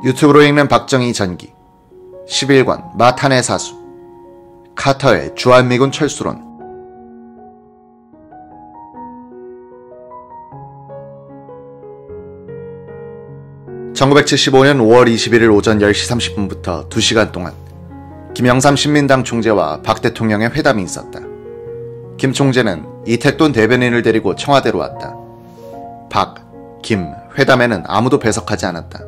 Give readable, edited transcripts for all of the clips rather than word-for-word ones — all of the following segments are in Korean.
유튜브로 읽는 박정희 전기, 11권 마탄의 사수, 카터의 주한미군 철수론. (1975년 5월 21일) 오전 10시 30분부터 2시간 동안 김영삼 신민당 총재와 박 대통령의 회담이 있었다. 김 총재는 이택돈 대변인을 데리고 청와대로 왔다. 박, 김 회담에는 아무도 배석하지 않았다.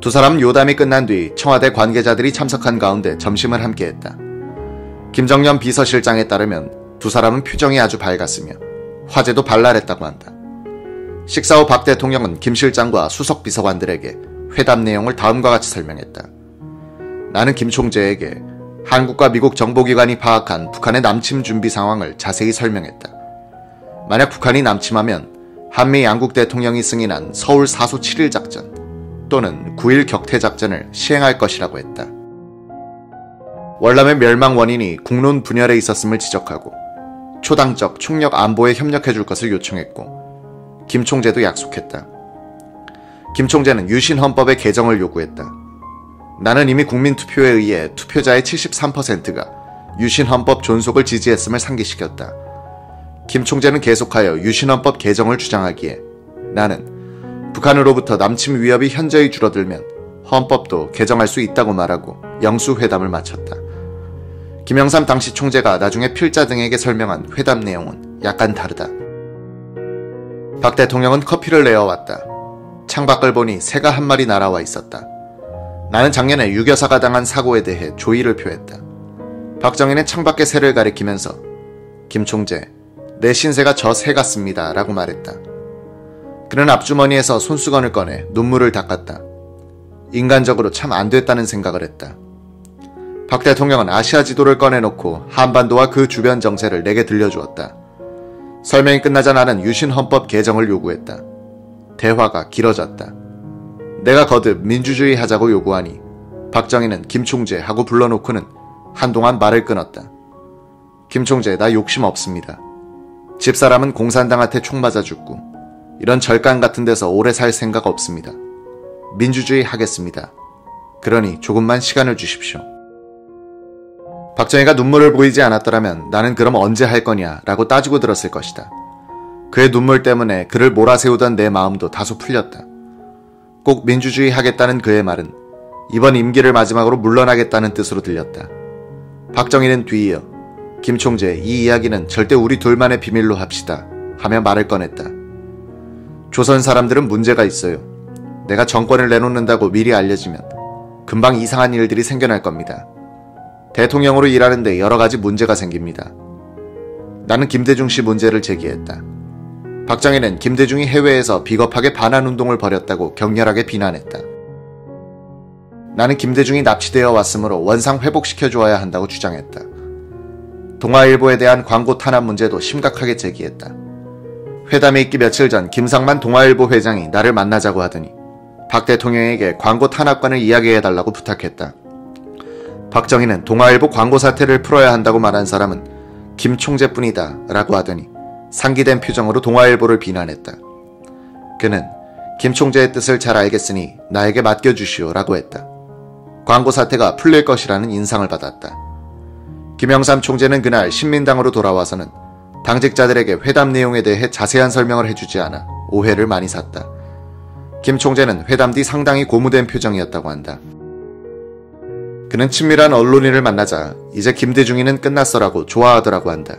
두 사람은 요담이 끝난 뒤 청와대 관계자들이 참석한 가운데 점심을 함께했다. 김정년 비서실장에 따르면 두 사람은 표정이 아주 밝았으며 화제도 발랄했다고 한다. 식사 후 박 대통령은 김 실장과 수석 비서관들에게 회담 내용을 다음과 같이 설명했다. 나는 김 총재에게 한국과 미국 정보기관이 파악한 북한의 남침 준비 상황을 자세히 설명했다. 만약 북한이 남침하면 한미 양국 대통령이 승인한 서울 4소 7일 작전 또는 9일 격퇴 작전을 시행할 것이라고 했다. 월남의 멸망 원인이 국론 분열에 있었음을 지적하고 초당적 총력 안보에 협력해줄 것을 요청했고 김 총재도 약속했다. 김 총재는 유신 헌법의 개정을 요구했다. 나는 이미 국민투표에 의해 투표자의 73%가 유신 헌법 존속을 지지했음을 상기시켰다. 김 총재는 계속하여 유신 헌법 개정을 주장하기에 나는 북한으로부터 남침 위협이 현저히 줄어들면 헌법도 개정할 수 있다고 말하고 영수회담을 마쳤다. 김영삼 당시 총재가 나중에 필자 등에게 설명한 회담 내용은 약간 다르다. 박 대통령은 커피를 내어왔다. 창밖을 보니 새가 한 마리 날아와 있었다. 나는 작년에 유교사가 당한 사고에 대해 조의를 표했다. 박정희는 창밖의 새를 가리키면서 김 총재, 내 신세가 저 새 같습니다 라고 말했다. 그는 앞주머니에서 손수건을 꺼내 눈물을 닦았다. 인간적으로 참 안 됐다는 생각을 했다. 박 대통령은 아시아 지도를 꺼내놓고 한반도와 그 주변 정세를 내게 들려주었다. 설명이 끝나자 나는 유신 헌법 개정을 요구했다. 대화가 길어졌다. 내가 거듭 민주주의 하자고 요구하니 박정희는 김 총재 하고 불러놓고는 한동안 말을 끊었다. 김 총재, 나 욕심 없습니다. 집사람은 공산당한테 총 맞아 죽고 이런 절간 같은 데서 오래 살 생각 없습니다. 민주주의 하겠습니다. 그러니 조금만 시간을 주십시오. 박정희가 눈물을 보이지 않았더라면 나는 그럼 언제 할 거냐 라고 따지고 들었을 것이다. 그의 눈물 때문에 그를 몰아세우던 내 마음도 다소 풀렸다. 꼭 민주주의 하겠다는 그의 말은 이번 임기를 마지막으로 물러나겠다는 뜻으로 들렸다. 박정희는 뒤이어 김 총재, 이 이야기는 절대 우리 둘만의 비밀로 합시다 하며 말을 꺼냈다. 조선 사람들은 문제가 있어요. 내가 정권을 내놓는다고 미리 알려지면 금방 이상한 일들이 생겨날 겁니다. 대통령으로 일하는데 여러 가지 문제가 생깁니다. 나는 김대중 씨 문제를 제기했다. 박정희는 김대중이 해외에서 비겁하게 반환운동을 벌였다고 격렬하게 비난했다. 나는 김대중이 납치되어 왔으므로 원상 회복시켜주어야 한다고 주장했다. 동아일보에 대한 광고 탄압 문제도 심각하게 제기했다. 회담이 있기 며칠 전 김상만 동아일보 회장이 나를 만나자고 하더니 박 대통령에게 광고 탄압관을 이야기해달라고 부탁했다. 박정희는 동아일보 광고 사태를 풀어야 한다고 말한 사람은 김 총재뿐이다 라고 하더니 상기된 표정으로 동아일보를 비난했다. 그는 김 총재의 뜻을 잘 알겠으니 나에게 맡겨주시오 라고 했다. 광고 사태가 풀릴 것이라는 인상을 받았다. 김영삼 총재는 그날 신민당으로 돌아와서는 당직자들에게 회담 내용에 대해 자세한 설명을 해주지 않아 오해를 많이 샀다. 김 총재는 회담 뒤 상당히 고무된 표정이었다고 한다. 그는 친밀한 언론인을 만나자 이제 김대중이는 끝났어라고 좋아하더라고 한다.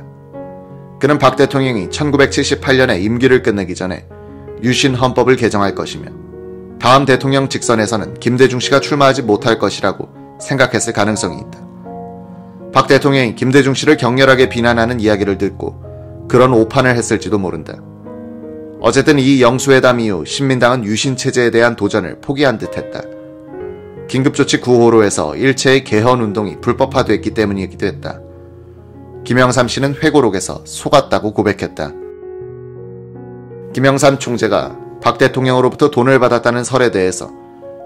그는 박 대통령이 1978년에 임기를 끝내기 전에 유신 헌법을 개정할 것이며 다음 대통령 직선에서는 김대중 씨가 출마하지 못할 것이라고 생각했을 가능성이 있다. 박 대통령이 김대중 씨를 격렬하게 비난하는 이야기를 듣고 그런 오판을 했을지도 모른다. 어쨌든 이 영수회담 이후 신민당은 유신체제에 대한 도전을 포기한 듯했다. 긴급조치 9호로 해서 일체의 개헌운동이 불법화됐기 때문이기도 했다. 김영삼 씨는 회고록에서 속았다고 고백했다. 김영삼 총재가 박 대통령으로부터 돈을 받았다는 설에 대해서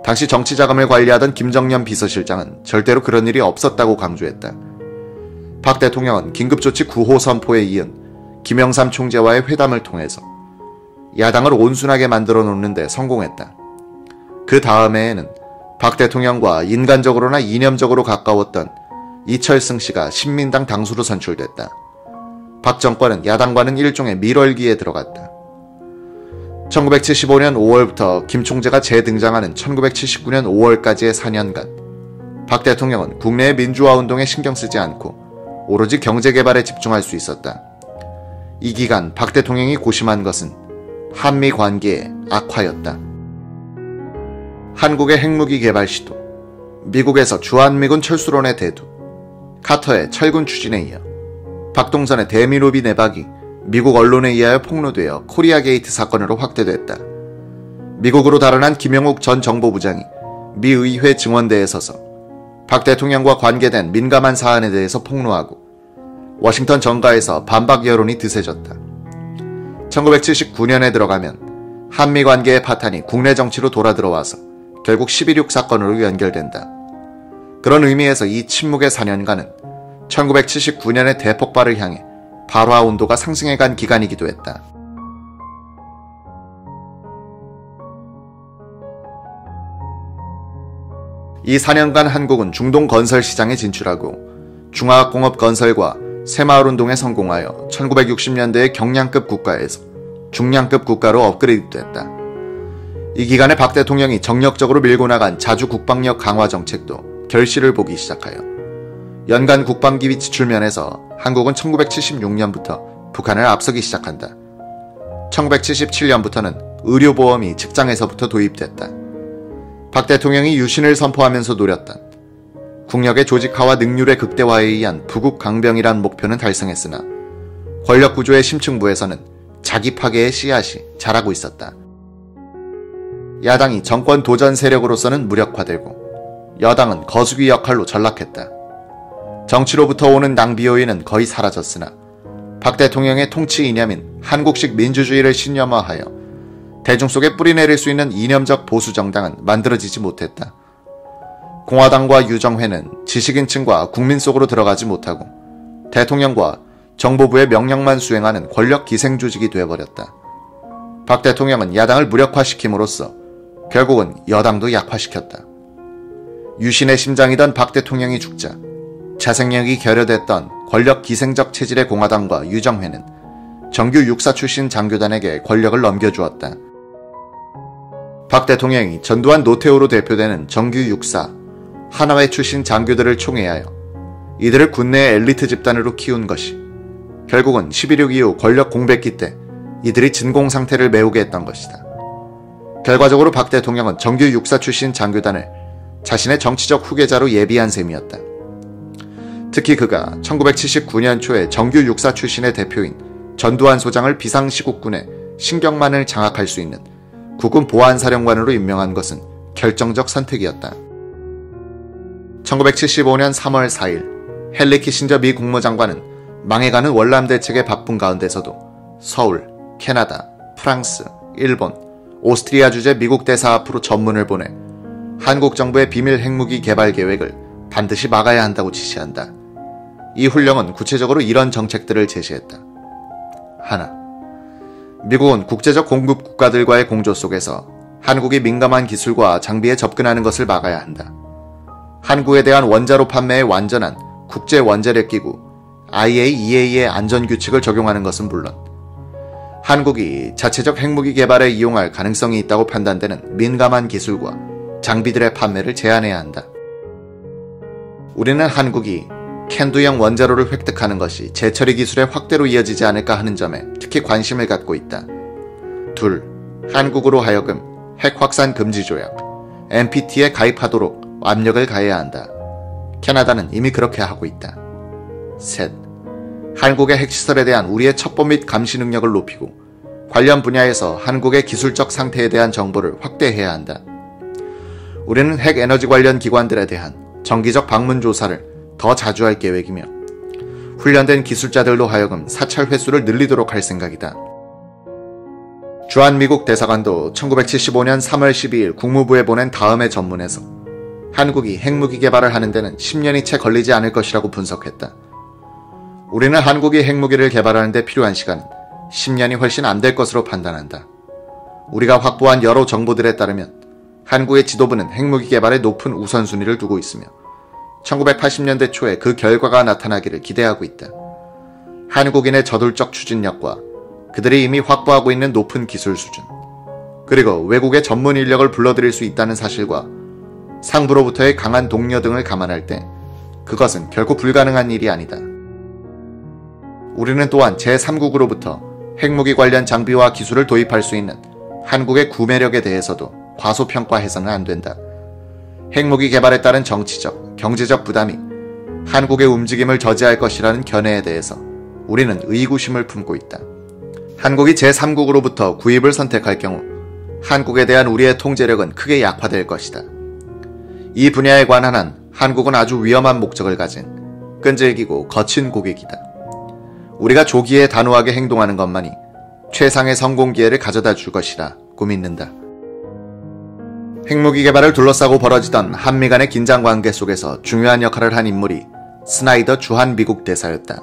당시 정치자금을 관리하던 김정년 비서실장은 절대로 그런 일이 없었다고 강조했다. 박 대통령은 긴급조치 9호 선포에 이은 김영삼 총재와의 회담을 통해서 야당을 온순하게 만들어 놓는 데 성공했다. 그 다음해에는 박 대통령과 인간적으로나 이념적으로 가까웠던 이철승 씨가 신민당 당수로 선출됐다. 박 정권은 야당과는 일종의 밀월기에 들어갔다. 1975년 5월부터 김 총재가 재등장하는 1979년 5월까지의 4년간 박 대통령은 국내의 민주화 운동에 신경 쓰지 않고 오로지 경제 개발에 집중할 수 있었다. 이 기간 박 대통령이 고심한 것은 한미 관계의 악화였다. 한국의 핵무기 개발 시도, 미국에서 주한미군 철수론의 대두, 카터의 철군 추진에 이어 박동선의 대미로비 내박이 미국 언론에 의하여 폭로되어 코리아 게이트 사건으로 확대됐다. 미국으로 달아난 김영욱 전 정보부장이 미 의회 증언대에 서서 박 대통령과 관계된 민감한 사안에 대해서 폭로하고 워싱턴 정가에서 반박 여론이 드세졌다. 1979년에 들어가면 한미 관계의 파탄이 국내 정치로 돌아들어와서 결국 12.6 사건으로 연결된다. 그런 의미에서 이 침묵의 4년간은 1979년의 대폭발을 향해 발화 온도가 상승해간 기간이기도 했다. 이 4년간 한국은 중동 건설 시장에 진출하고 중화학공업 건설과 새마을운동에 성공하여 1960년대의 경량급 국가에서 중량급 국가로 업그레이드됐다. 이 기간에 박 대통령이 정력적으로 밀고 나간 자주 국방력 강화 정책도 결실을 보기 시작하여 연간 국방기비 지출 면에서 한국은 1976년부터 북한을 앞서기 시작한다. 1977년부터는 의료보험이 직장에서부터 도입됐다. 박 대통령이 유신을 선포하면서 노렸던 국력의 조직화와 능률의 극대화에 의한 부국 강병이란 목표는 달성했으나 권력구조의 심층부에서는 자기 파괴의 씨앗이 자라고 있었다. 야당이 정권 도전 세력으로서는 무력화되고 여당은 거수기 역할로 전락했다. 정치로부터 오는 낭비 요인은 거의 사라졌으나 박 대통령의 통치 이념인 한국식 민주주의를 신념화하여 대중 속에 뿌리내릴 수 있는 이념적 보수 정당은 만들어지지 못했다. 공화당과 유정회는 지식인층과 국민 속으로 들어가지 못하고 대통령과 정보부의 명령만 수행하는 권력 기생조직이 되어버렸다. 박 대통령은 야당을 무력화시킴으로써 결국은 여당도 약화시켰다. 유신의 심장이던 박 대통령이 죽자 자생력이 결여됐던 권력 기생적 체질의 공화당과 유정회는 정규 육사 출신 장교단에게 권력을 넘겨주었다. 박 대통령이 전두환 노태우로 대표되는 정규 육사, 하나회 출신 장교들을 총회하여 이들을 군내의 엘리트 집단으로 키운 것이 결국은 11.6 이후 권력 공백기 때 이들이 진공 상태를 메우게 했던 것이다. 결과적으로 박 대통령은 정규 육사 출신 장교단을 자신의 정치적 후계자로 예비한 셈이었다. 특히 그가 1979년 초에 정규 육사 출신의 대표인 전두환 소장을 비상시국군의 신경만을 장악할 수 있는 국군 보안사령관으로 임명한 것은 결정적 선택이었다. 1975년 3월 4일 헨리 키신저 미 국무장관은 망해가는 월남 대책에 바쁜 가운데서도 서울, 캐나다, 프랑스, 일본, 오스트리아 주재 미국 대사 앞으로 전문을 보내 한국 정부의 비밀 핵무기 개발 계획을 반드시 막아야 한다고 지시한다. 이 훈령은 구체적으로 이런 정책들을 제시했다. 하나, 미국은 국제적 공급 국가들과의 공조 속에서 한국이 민감한 기술과 장비에 접근하는 것을 막아야 한다. 한국에 대한 원자로 판매의 완전한 국제원자력기구 IAEA의 안전규칙을 적용하는 것은 물론 한국이 자체적 핵무기 개발에 이용할 가능성이 있다고 판단되는 민감한 기술과 장비들의 판매를 제한해야 한다. 우리는 한국이 캔두형 원자로를 획득하는 것이 재처리 기술의 확대로 이어지지 않을까 하는 점에 특히 관심을 갖고 있다. 둘, 한국으로 하여금 핵 확산 금지 조약 NPT에 가입하도록 압력을 가해야 한다. 캐나다는 이미 그렇게 하고 있다. 셋, 한국의 핵시설에 대한 우리의 첩보 및 감시 능력을 높이고 관련 분야에서 한국의 기술적 상태에 대한 정보를 확대해야 한다. 우리는 핵에너지 관련 기관들에 대한 정기적 방문 조사를 더 자주 할 계획이며 훈련된 기술자들로 하여금 사찰 횟수를 늘리도록 할 생각이다. 주한미국 대사관도 1975년 3월 12일 국무부에 보낸 다음의 전문에서 한국이 핵무기 개발을 하는 데는 10년이 채 걸리지 않을 것이라고 분석했다. 우리는 한국이 핵무기를 개발하는 데 필요한 시간은 10년이 훨씬 안 될 것으로 판단한다. 우리가 확보한 여러 정보들에 따르면 한국의 지도부는 핵무기 개발에 높은 우선순위를 두고 있으며 1980년대 초에 그 결과가 나타나기를 기대하고 있다. 한국인의 저돌적 추진력과 그들이 이미 확보하고 있는 높은 기술 수준, 그리고 외국의 전문 인력을 불러들일 수 있다는 사실과 상부로부터의 강한 동료 등을 감안할 때 그것은 결코 불가능한 일이 아니다. 우리는 또한 제3국으로부터 핵무기 관련 장비와 기술을 도입할 수 있는 한국의 구매력에 대해서도 과소평가해서는 안 된다. 핵무기 개발에 따른 정치적, 경제적 부담이 한국의 움직임을 저지할 것이라는 견해에 대해서 우리는 의구심을 품고 있다. 한국이 제3국으로부터 구입을 선택할 경우 한국에 대한 우리의 통제력은 크게 약화될 것이다. 이 분야에 관한 한 한국은 아주 위험한 목적을 가진 끈질기고 거친 고객이다. 우리가 조기에 단호하게 행동하는 것만이 최상의 성공 기회를 가져다 줄 것이라고 믿는다. 핵무기 개발을 둘러싸고 벌어지던 한미 간의 긴장 관계 속에서 중요한 역할을 한 인물이 스나이더 주한 미국 대사였다.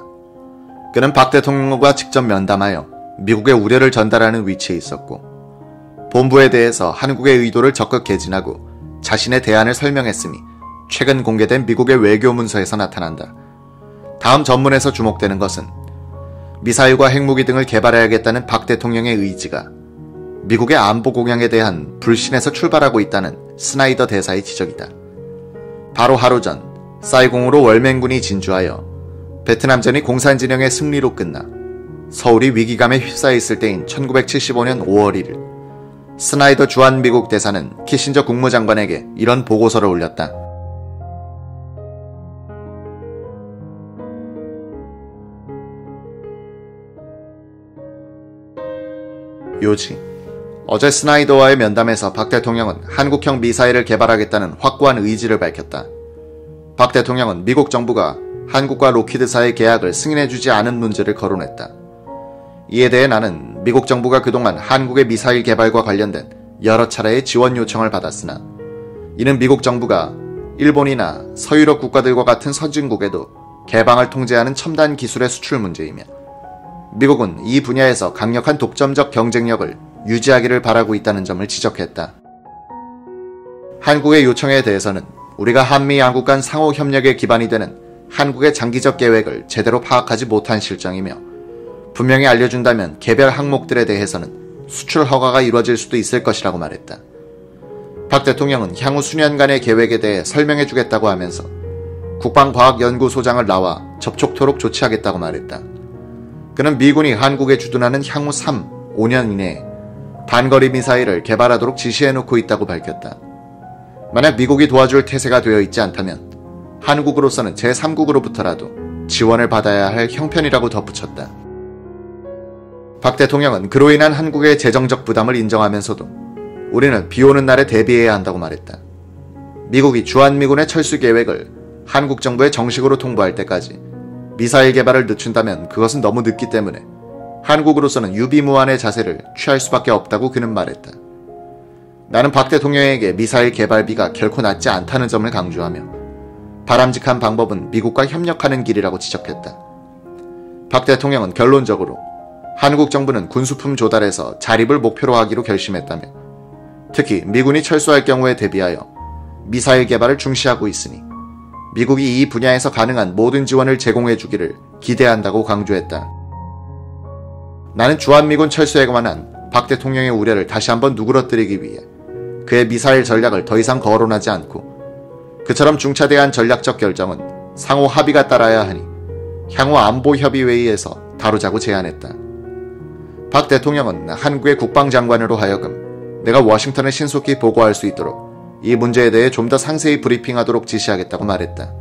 그는 박 대통령과 직접 면담하여 미국의 우려를 전달하는 위치에 있었고, 본부에 대해서 한국의 의도를 적극 개진하고 자신의 대안을 설명했음이 최근 공개된 미국의 외교 문서에서 나타난다. 다음 전문에서 주목되는 것은 미사일과 핵무기 등을 개발해야겠다는 박 대통령의 의지가 미국의 안보 공약에 대한 불신에서 출발하고 있다는 스나이더 대사의 지적이다. 바로 하루 전 사이공으로 월맹군이 진주하여 베트남전이 공산진영의 승리로 끝나 서울이 위기감에 휩싸여 있을 때인 1975년 5월 1일, 스나이더 주한 미국 대사는 키신저 국무장관에게 이런 보고서를 올렸다. 요지. 어제 스나이더와의 면담에서 박 대통령은 한국형 미사일을 개발하겠다는 확고한 의지를 밝혔다. 박 대통령은 미국 정부가 한국과 로키드사의 계약을 승인해주지 않은 문제를 거론했다. 이에 대해 나는 미국 정부가 그동안 한국의 미사일 개발과 관련된 여러 차례의 지원 요청을 받았으나 이는 미국 정부가 일본이나 서유럽 국가들과 같은 선진국에도 개방을 통제하는 첨단 기술의 수출 문제이며 미국은 이 분야에서 강력한 독점적 경쟁력을 유지하기를 바라고 있다는 점을 지적했다. 한국의 요청에 대해서는 우리가 한미 양국 간 상호 협력의 기반이 되는 한국의 장기적 계획을 제대로 파악하지 못한 실정이며 분명히 알려준다면 개별 항목들에 대해서는 수출 허가가 이루어질 수도 있을 것이라고 말했다. 박 대통령은 향후 수년간의 계획에 대해 설명해주겠다고 하면서 국방과학연구소장을 나와 접촉토록 조치하겠다고 말했다. 그는 미군이 한국에 주둔하는 향후 5년 이내에 단거리 미사일을 개발하도록 지시해놓고 있다고 밝혔다. 만약 미국이 도와줄 태세가 되어 있지 않다면 한국으로서는 제3국으로부터라도 지원을 받아야 할 형편이라고 덧붙였다. 박 대통령은 그로 인한 한국의 재정적 부담을 인정하면서도 우리는 비오는 날에 대비해야 한다고 말했다. 미국이 주한미군의 철수 계획을 한국 정부에 정식으로 통보할 때까지 미사일 개발을 늦춘다면 그것은 너무 늦기 때문에 한국으로서는 유비무환의 자세를 취할 수밖에 없다고 그는 말했다. 나는 박 대통령에게 미사일 개발비가 결코 낮지 않다는 점을 강조하며 바람직한 방법은 미국과 협력하는 길이라고 지적했다. 박 대통령은 결론적으로 한국 정부는 군수품 조달에서 자립을 목표로 하기로 결심했다며 특히 미군이 철수할 경우에 대비하여 미사일 개발을 중시하고 있으니 미국이 이 분야에서 가능한 모든 지원을 제공해주기를 기대한다고 강조했다. 나는 주한미군 철수에 관한 박 대통령의 우려를 다시 한번 누그러뜨리기 위해 그의 미사일 전략을 더 이상 거론하지 않고 그처럼 중차대한 전략적 결정은 상호 합의가 따라야 하니 향후 안보협의회의에서 다루자고 제안했다. 박 대통령은 한국의 국방장관으로 하여금 내가 워싱턴에 신속히 보고할 수 있도록 이 문제에 대해 좀 더 상세히 브리핑하도록 지시하겠다고 말했다.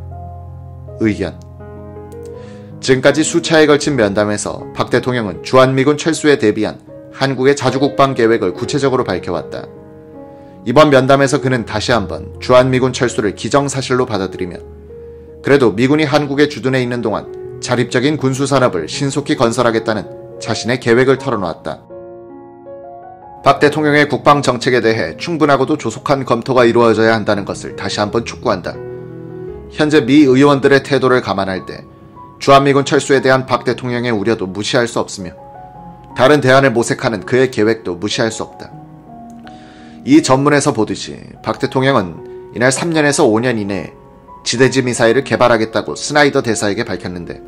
의견. 지금까지 수차에 걸친 면담에서 박 대통령은 주한미군 철수에 대비한 한국의 자주국방 계획을 구체적으로 밝혀왔다. 이번 면담에서 그는 다시 한번 주한미군 철수를 기정사실로 받아들이며 그래도 미군이 한국에 주둔해 있는 동안 자립적인 군수산업을 신속히 건설하겠다는 자신의 계획을 털어놓았다. 박 대통령의 국방정책에 대해 충분하고도 조속한 검토가 이루어져야 한다는 것을 다시 한번 촉구한다. 현재 미 의원들의 태도를 감안할 때 주한미군 철수에 대한 박 대통령의 우려도 무시할 수 없으며 다른 대안을 모색하는 그의 계획도 무시할 수 없다. 이 전문에서 보듯이 박 대통령은 이날 3년에서 5년 이내에 지대지 미사일을 개발하겠다고 스나이더 대사에게 밝혔는데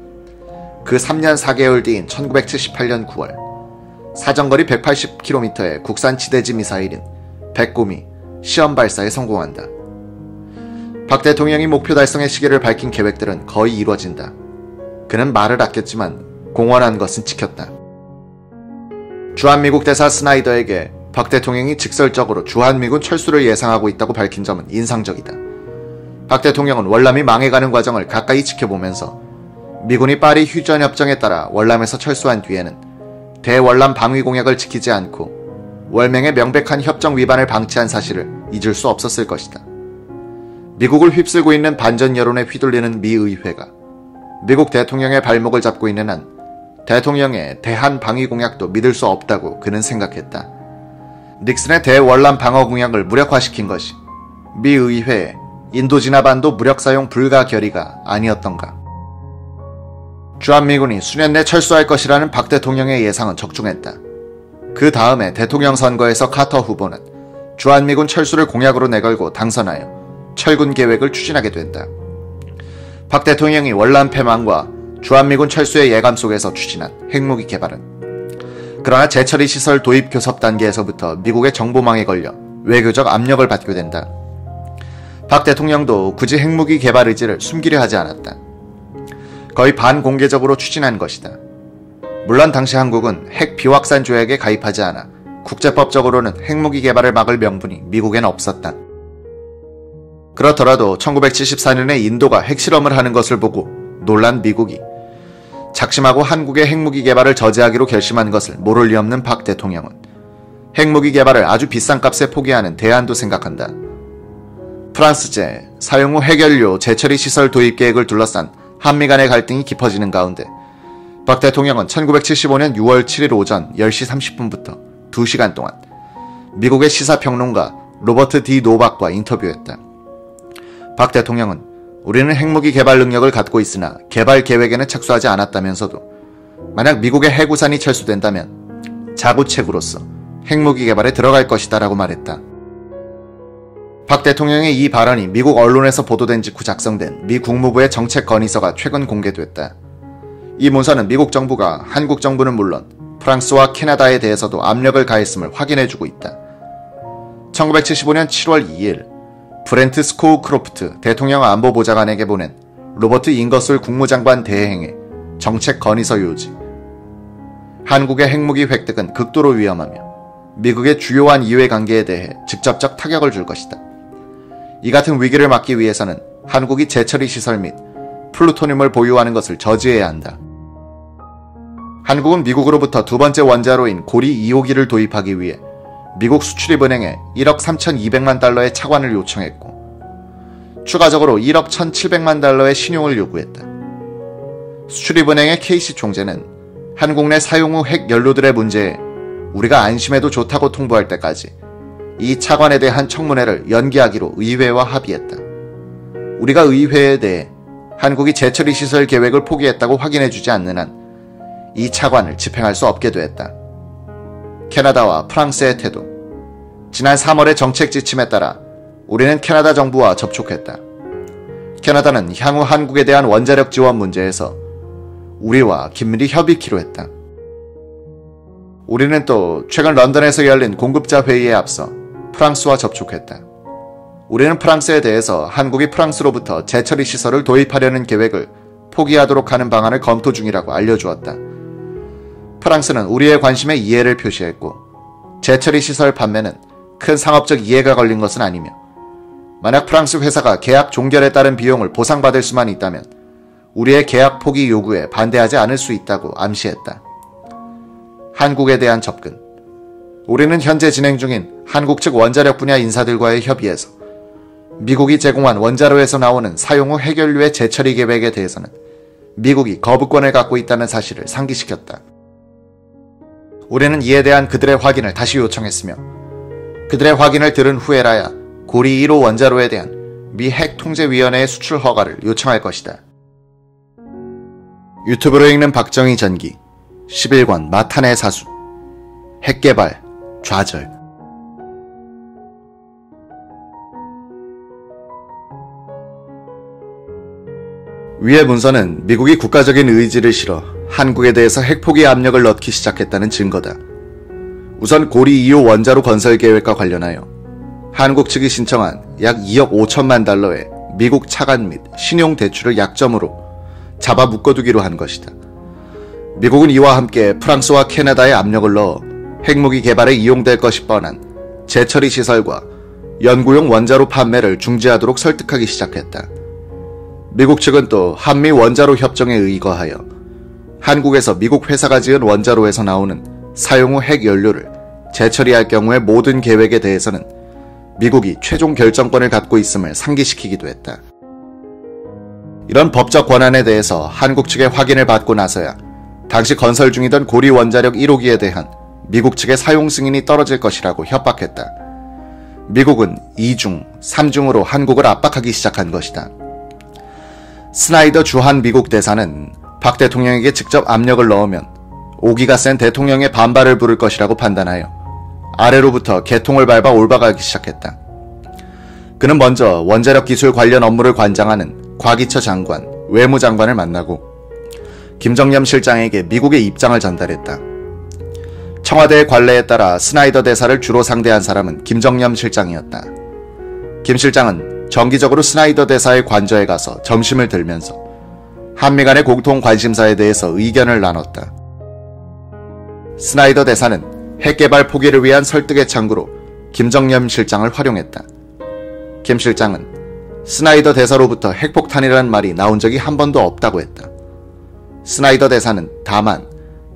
그 3년 4개월 뒤인 1978년 9월 사정거리 180km의 국산 지대지 미사일인 백곰이 시험 발사에 성공한다. 박 대통령이 목표 달성의 시기를 밝힌 계획들은 거의 이루어진다. 그는 말을 아꼈지만 공언한 것은 지켰다. 주한미국 대사 스나이더에게 박 대통령이 직설적으로 주한미군 철수를 예상하고 있다고 밝힌 점은 인상적이다. 박 대통령은 월남이 망해가는 과정을 가까이 지켜보면서 미군이 파리 휴전협정에 따라 월남에서 철수한 뒤에는 대월남 방위 공약을 지키지 않고 월맹의 명백한 협정 위반을 방치한 사실을 잊을 수 없었을 것이다. 미국을 휩쓸고 있는 반전 여론에 휘둘리는 미 의회가 미국 대통령의 발목을 잡고 있는 한 대통령의 대한 방위 공약도 믿을 수 없다고 그는 생각했다. 닉슨의 대월남 방어 공약을 무력화시킨 것이 미 의회의 인도지나반도 무력 사용 불가 결의가 아니었던가. 주한미군이 수년 내 철수할 것이라는 박 대통령의 예상은 적중했다. 그 다음에 대통령 선거에서 카터 후보는 주한미군 철수를 공약으로 내걸고 당선하여 철군 계획을 추진하게 된다. 박 대통령이 월남 패망과 주한미군 철수의 예감 속에서 추진한 핵무기 개발은 그러나 재처리 시설 도입 교섭 단계에서부터 미국의 정보망에 걸려 외교적 압력을 받게 된다. 박 대통령도 굳이 핵무기 개발 의지를 숨기려 하지 않았다. 거의 반공개적으로 추진한 것이다. 물론 당시 한국은 핵 비확산 조약에 가입하지 않아 국제법적으로는 핵무기 개발을 막을 명분이 미국엔 없었다. 그렇더라도 1974년에 인도가 핵실험을 하는 것을 보고 놀란 미국이 작심하고 한국의 핵무기 개발을 저지하기로 결심한 것을 모를 리 없는 박 대통령은 핵무기 개발을 아주 비싼 값에 포기하는 대안도 생각한다. 프랑스제 사용 후 핵연료 재처리 시설 도입 계획을 둘러싼 한미 간의 갈등이 깊어지는 가운데 박 대통령은 1975년 6월 7일 오전 10시 30분부터 2시간 동안 미국의 시사평론가 로버트 D. 노박과 인터뷰했다. 박 대통령은 우리는 핵무기 개발 능력을 갖고 있으나 개발 계획에는 착수하지 않았다면서도 만약 미국의 핵우산이 철수된다면 자구책으로서 핵무기 개발에 들어갈 것이다 라고 말했다. 박 대통령의 이 발언이 미국 언론에서 보도된 직후 작성된 미 국무부의 정책 건의서가 최근 공개됐다. 이 문서는 미국 정부가 한국 정부는 물론 프랑스와 캐나다에 대해서도 압력을 가했음을 확인해주고 있다. 1975년 7월 2일 브렌트 스코우크로프트 대통령 안보보좌관에게 보낸 로버트 잉거솔 국무장관 대행의 정책 건의서 요지. 한국의 핵무기 획득은 극도로 위험하며 미국의 주요한 이해관계에 대해 직접적 타격을 줄 것이다. 이 같은 위기를 막기 위해서는 한국이 재처리 시설 및 플루토늄을 보유하는 것을 저지해야 한다. 한국은 미국으로부터 두 번째 원자로인 고리 2호기를 도입하기 위해 미국 수출입은행에 1억 3,200만 달러의 차관을 요청했고 추가적으로 1억 1,700만 달러의 신용을 요구했다. 수출입은행의 케이시 총재는 한국 내 사용 후 핵 연료들의 문제에 우리가 안심해도 좋다고 통보할 때까지 이 차관에 대한 청문회를 연기하기로 의회와 합의했다. 우리가 의회에 대해 한국이 재처리 시설 계획을 포기했다고 확인해주지 않는 한 이 차관을 집행할 수 없게 되었다. 캐나다와 프랑스의 태도. 지난 3월의 정책 지침에 따라 우리는 캐나다 정부와 접촉했다. 캐나다는 향후 한국에 대한 원자력 지원 문제에서 우리와 긴밀히 협의키로 했다. 우리는 또 최근 런던에서 열린 공급자 회의에 앞서 프랑스와 접촉했다. 우리는 프랑스에 대해서 한국이 프랑스로부터 재처리 시설을 도입하려는 계획을 포기하도록 하는 방안을 검토 중이라고 알려주었다. 프랑스는 우리의 관심에 이해를 표시했고 재처리 시설 판매는 큰 상업적 이해가 걸린 것은 아니며 만약 프랑스 회사가 계약 종결에 따른 비용을 보상받을 수만 있다면 우리의 계약 포기 요구에 반대하지 않을 수 있다고 암시했다. 한국에 대한 접근. 우리는 현재 진행 중인 한국 측 원자력 분야 인사들과의 협의에서 미국이 제공한 원자로에서 나오는 사용 후 핵연료의 재처리 계획에 대해서는 미국이 거부권을 갖고 있다는 사실을 상기시켰다. 우리는 이에 대한 그들의 확인을 다시 요청했으며 그들의 확인을 들은 후에라야 고리 1호 원자로에 대한 미 핵통제위원회의 수출 허가를 요청할 것이다. 유튜브로 읽는 박정희 전기 11권 마탄의 사수 핵개발 좌절. 위의 문서는 미국이 국가적인 의지를 실어 한국에 대해서 핵포기 압력을 넣기 시작했다는 증거다. 우선 고리 2호 원자로 건설 계획과 관련하여 한국 측이 신청한 약 2억 5천만 달러의 미국 차관 및 신용 대출을 약점으로 잡아 묶어두기로 한 것이다. 미국은 이와 함께 프랑스와 캐나다에 압력을 넣어 핵무기 개발에 이용될 것이 뻔한 재처리 시설과 연구용 원자로 판매를 중지하도록 설득하기 시작했다. 미국 측은 또 한미 원자로 협정에 의거하여 한국에서 미국 회사가 지은 원자로에서 나오는 사용 후 핵 연료를 재처리할 경우의 모든 계획에 대해서는 미국이 최종 결정권을 갖고 있음을 상기시키기도 했다. 이런 법적 권한에 대해서 한국 측의 확인을 받고 나서야 당시 건설 중이던 고리 원자력 1호기에 대한 미국 측의 사용 승인이 떨어질 것이라고 협박했다. 미국은 2중, 3중으로 한국을 압박하기 시작한 것이다. 스나이더 주한 미국 대사는 박 대통령에게 직접 압력을 넣으면 오기가 센 대통령의 반발을 부를 것이라고 판단하여 아래로부터 개통을 밟아 올바가기 시작했다. 그는 먼저 원자력 기술 관련 업무를 관장하는 곽이처 장관, 외무장관을 만나고 김정념 실장에게 미국의 입장을 전달했다. 청와대의 관례에 따라 스나이더 대사를 주로 상대한 사람은 김정념 실장이었다. 김 실장은 정기적으로 스나이더 대사의 관저에 가서 점심을 들면서 한미 간의 공통 관심사에 대해서 의견을 나눴다. 스나이더 대사는 핵개발 포기를 위한 설득의 창구로 김정념 실장을 활용했다. 김 실장은 스나이더 대사로부터 핵폭탄이라는 말이 나온 적이 한 번도 없다고 했다. 스나이더 대사는 다만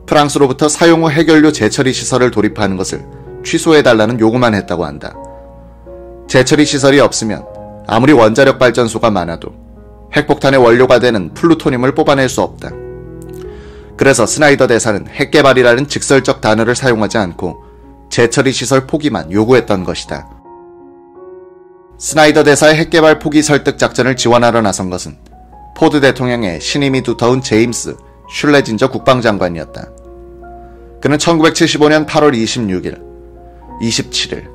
프랑스로부터 사용 후 핵연료 재처리 시설을 도입하는 것을 취소해달라는 요구만 했다고 한다. 재처리 시설이 없으면 아무리 원자력 발전소가 많아도 핵폭탄의 원료가 되는 플루토늄을 뽑아낼 수 없다. 그래서 스나이더 대사는 핵개발이라는 직설적 단어를 사용하지 않고 재처리 시설 포기만 요구했던 것이다. 스나이더 대사의 핵개발 포기 설득 작전을 지원하러 나선 것은 포드 대통령의 신임이 두터운 제임스 슐레진저 국방장관이었다. 그는 1975년 8월 26일, 27일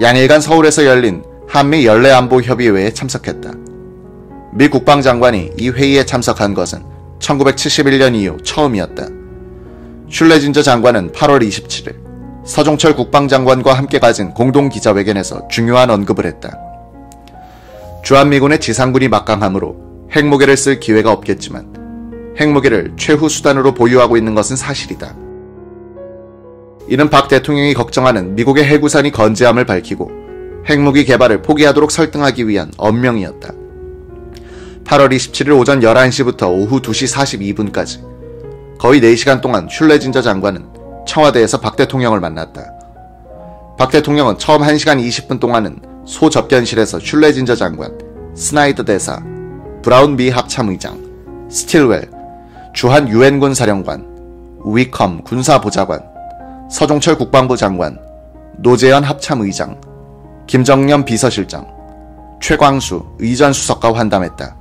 양일간 서울에서 열린 한미 연례안보협의회에 참석했다. 미 국방장관이 이 회의에 참석한 것은 1971년 이후 처음이었다. 슐레진저 장관은 8월 27일 서종철 국방장관과 함께 가진 공동기자회견에서 중요한 언급을 했다. 주한미군의 지상군이 막강하므로 핵무기를 쓸 기회가 없겠지만 핵무기를 최후 수단으로 보유하고 있는 것은 사실이다. 이는 박 대통령이 걱정하는 미국의 해구산이 건재함을 밝히고 핵무기 개발을 포기하도록 설득하기 위한 언명이었다. 8월 27일 오전 11시부터 오후 2시 42분까지 거의 4시간 동안 슐레진저 장관은 청와대에서 박 대통령을 만났다. 박 대통령은 처음 1시간 20분 동안은 소접견실에서 슐레진저 장관, 스나이더 대사, 브라운 미 합참의장, 스틸웰, 주한 유엔군 사령관, 위컴 군사보좌관, 서종철 국방부 장관, 노재현 합참의장, 김정념 비서실장, 최광수 의전수석과 환담했다.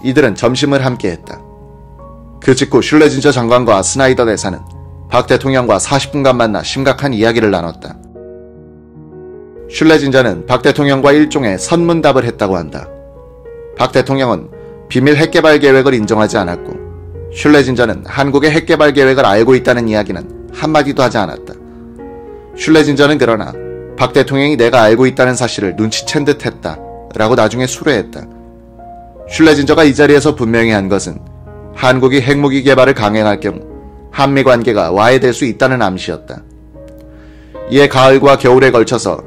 이들은 점심을 함께했다. 그 직후 슐레진저 장관과 스나이더 대사는 박 대통령과 40분간 만나 심각한 이야기를 나눴다. 슐레진저는 박 대통령과 일종의 선문답을 했다고 한다. 박 대통령은 비밀 핵개발 계획을 인정하지 않았고 슐레진저는 한국의 핵개발 계획을 알고 있다는 이야기는 한마디도 하지 않았다. 슐레진저는 그러나 박 대통령이 내가 알고 있다는 사실을 눈치챈 듯 했다 라고 나중에 수뢰했다. 슐레진저가 이 자리에서 분명히 한 것은 한국이 핵무기 개발을 강행할 경우 한미 관계가 와해될 수 있다는 암시였다. 이에 가을과 겨울에 걸쳐서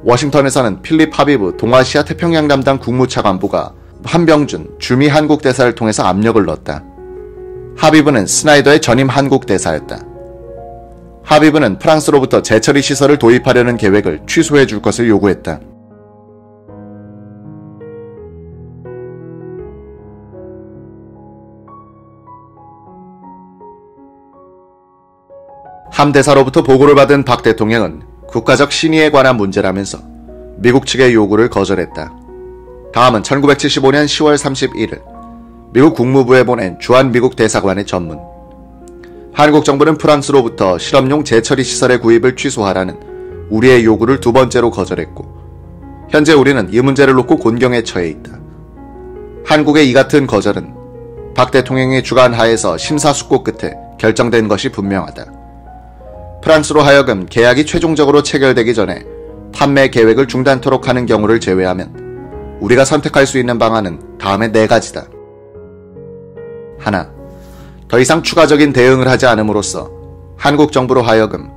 워싱턴에서는 필립 하비브 동아시아 태평양 담당 국무차관보가 한병준 주미 한국 대사를 통해서 압력을 넣었다. 하비브는 스나이더의 전임 한국 대사였다. 하비브는 프랑스로부터 재처리 시설을 도입하려는 계획을 취소해 줄 것을 요구했다. 함대사로부터 보고를 받은 박 대통령은 국가적 신의에 관한 문제라면서 미국 측의 요구를 거절했다. 다음은 1975년 10월 31일 미국 국무부에 보낸 주한미국 대사관의 전문. 한국 정부는 프랑스로부터 실험용 재처리 시설의 구입을 취소하라는 우리의 요구를 두 번째로 거절했고 현재 우리는 이 문제를 놓고 곤경에 처해 있다. 한국의 이 같은 거절은 박 대통령의 주관 하에서 심사숙고 끝에 결정된 것이 분명하다. 프랑스로 하여금 계약이 최종적으로 체결되기 전에 판매 계획을 중단토록 하는 경우를 제외하면 우리가 선택할 수 있는 방안은 다음의 4가지다. 하나, 더 이상 추가적인 대응을 하지 않음으로써 한국 정부로 하여금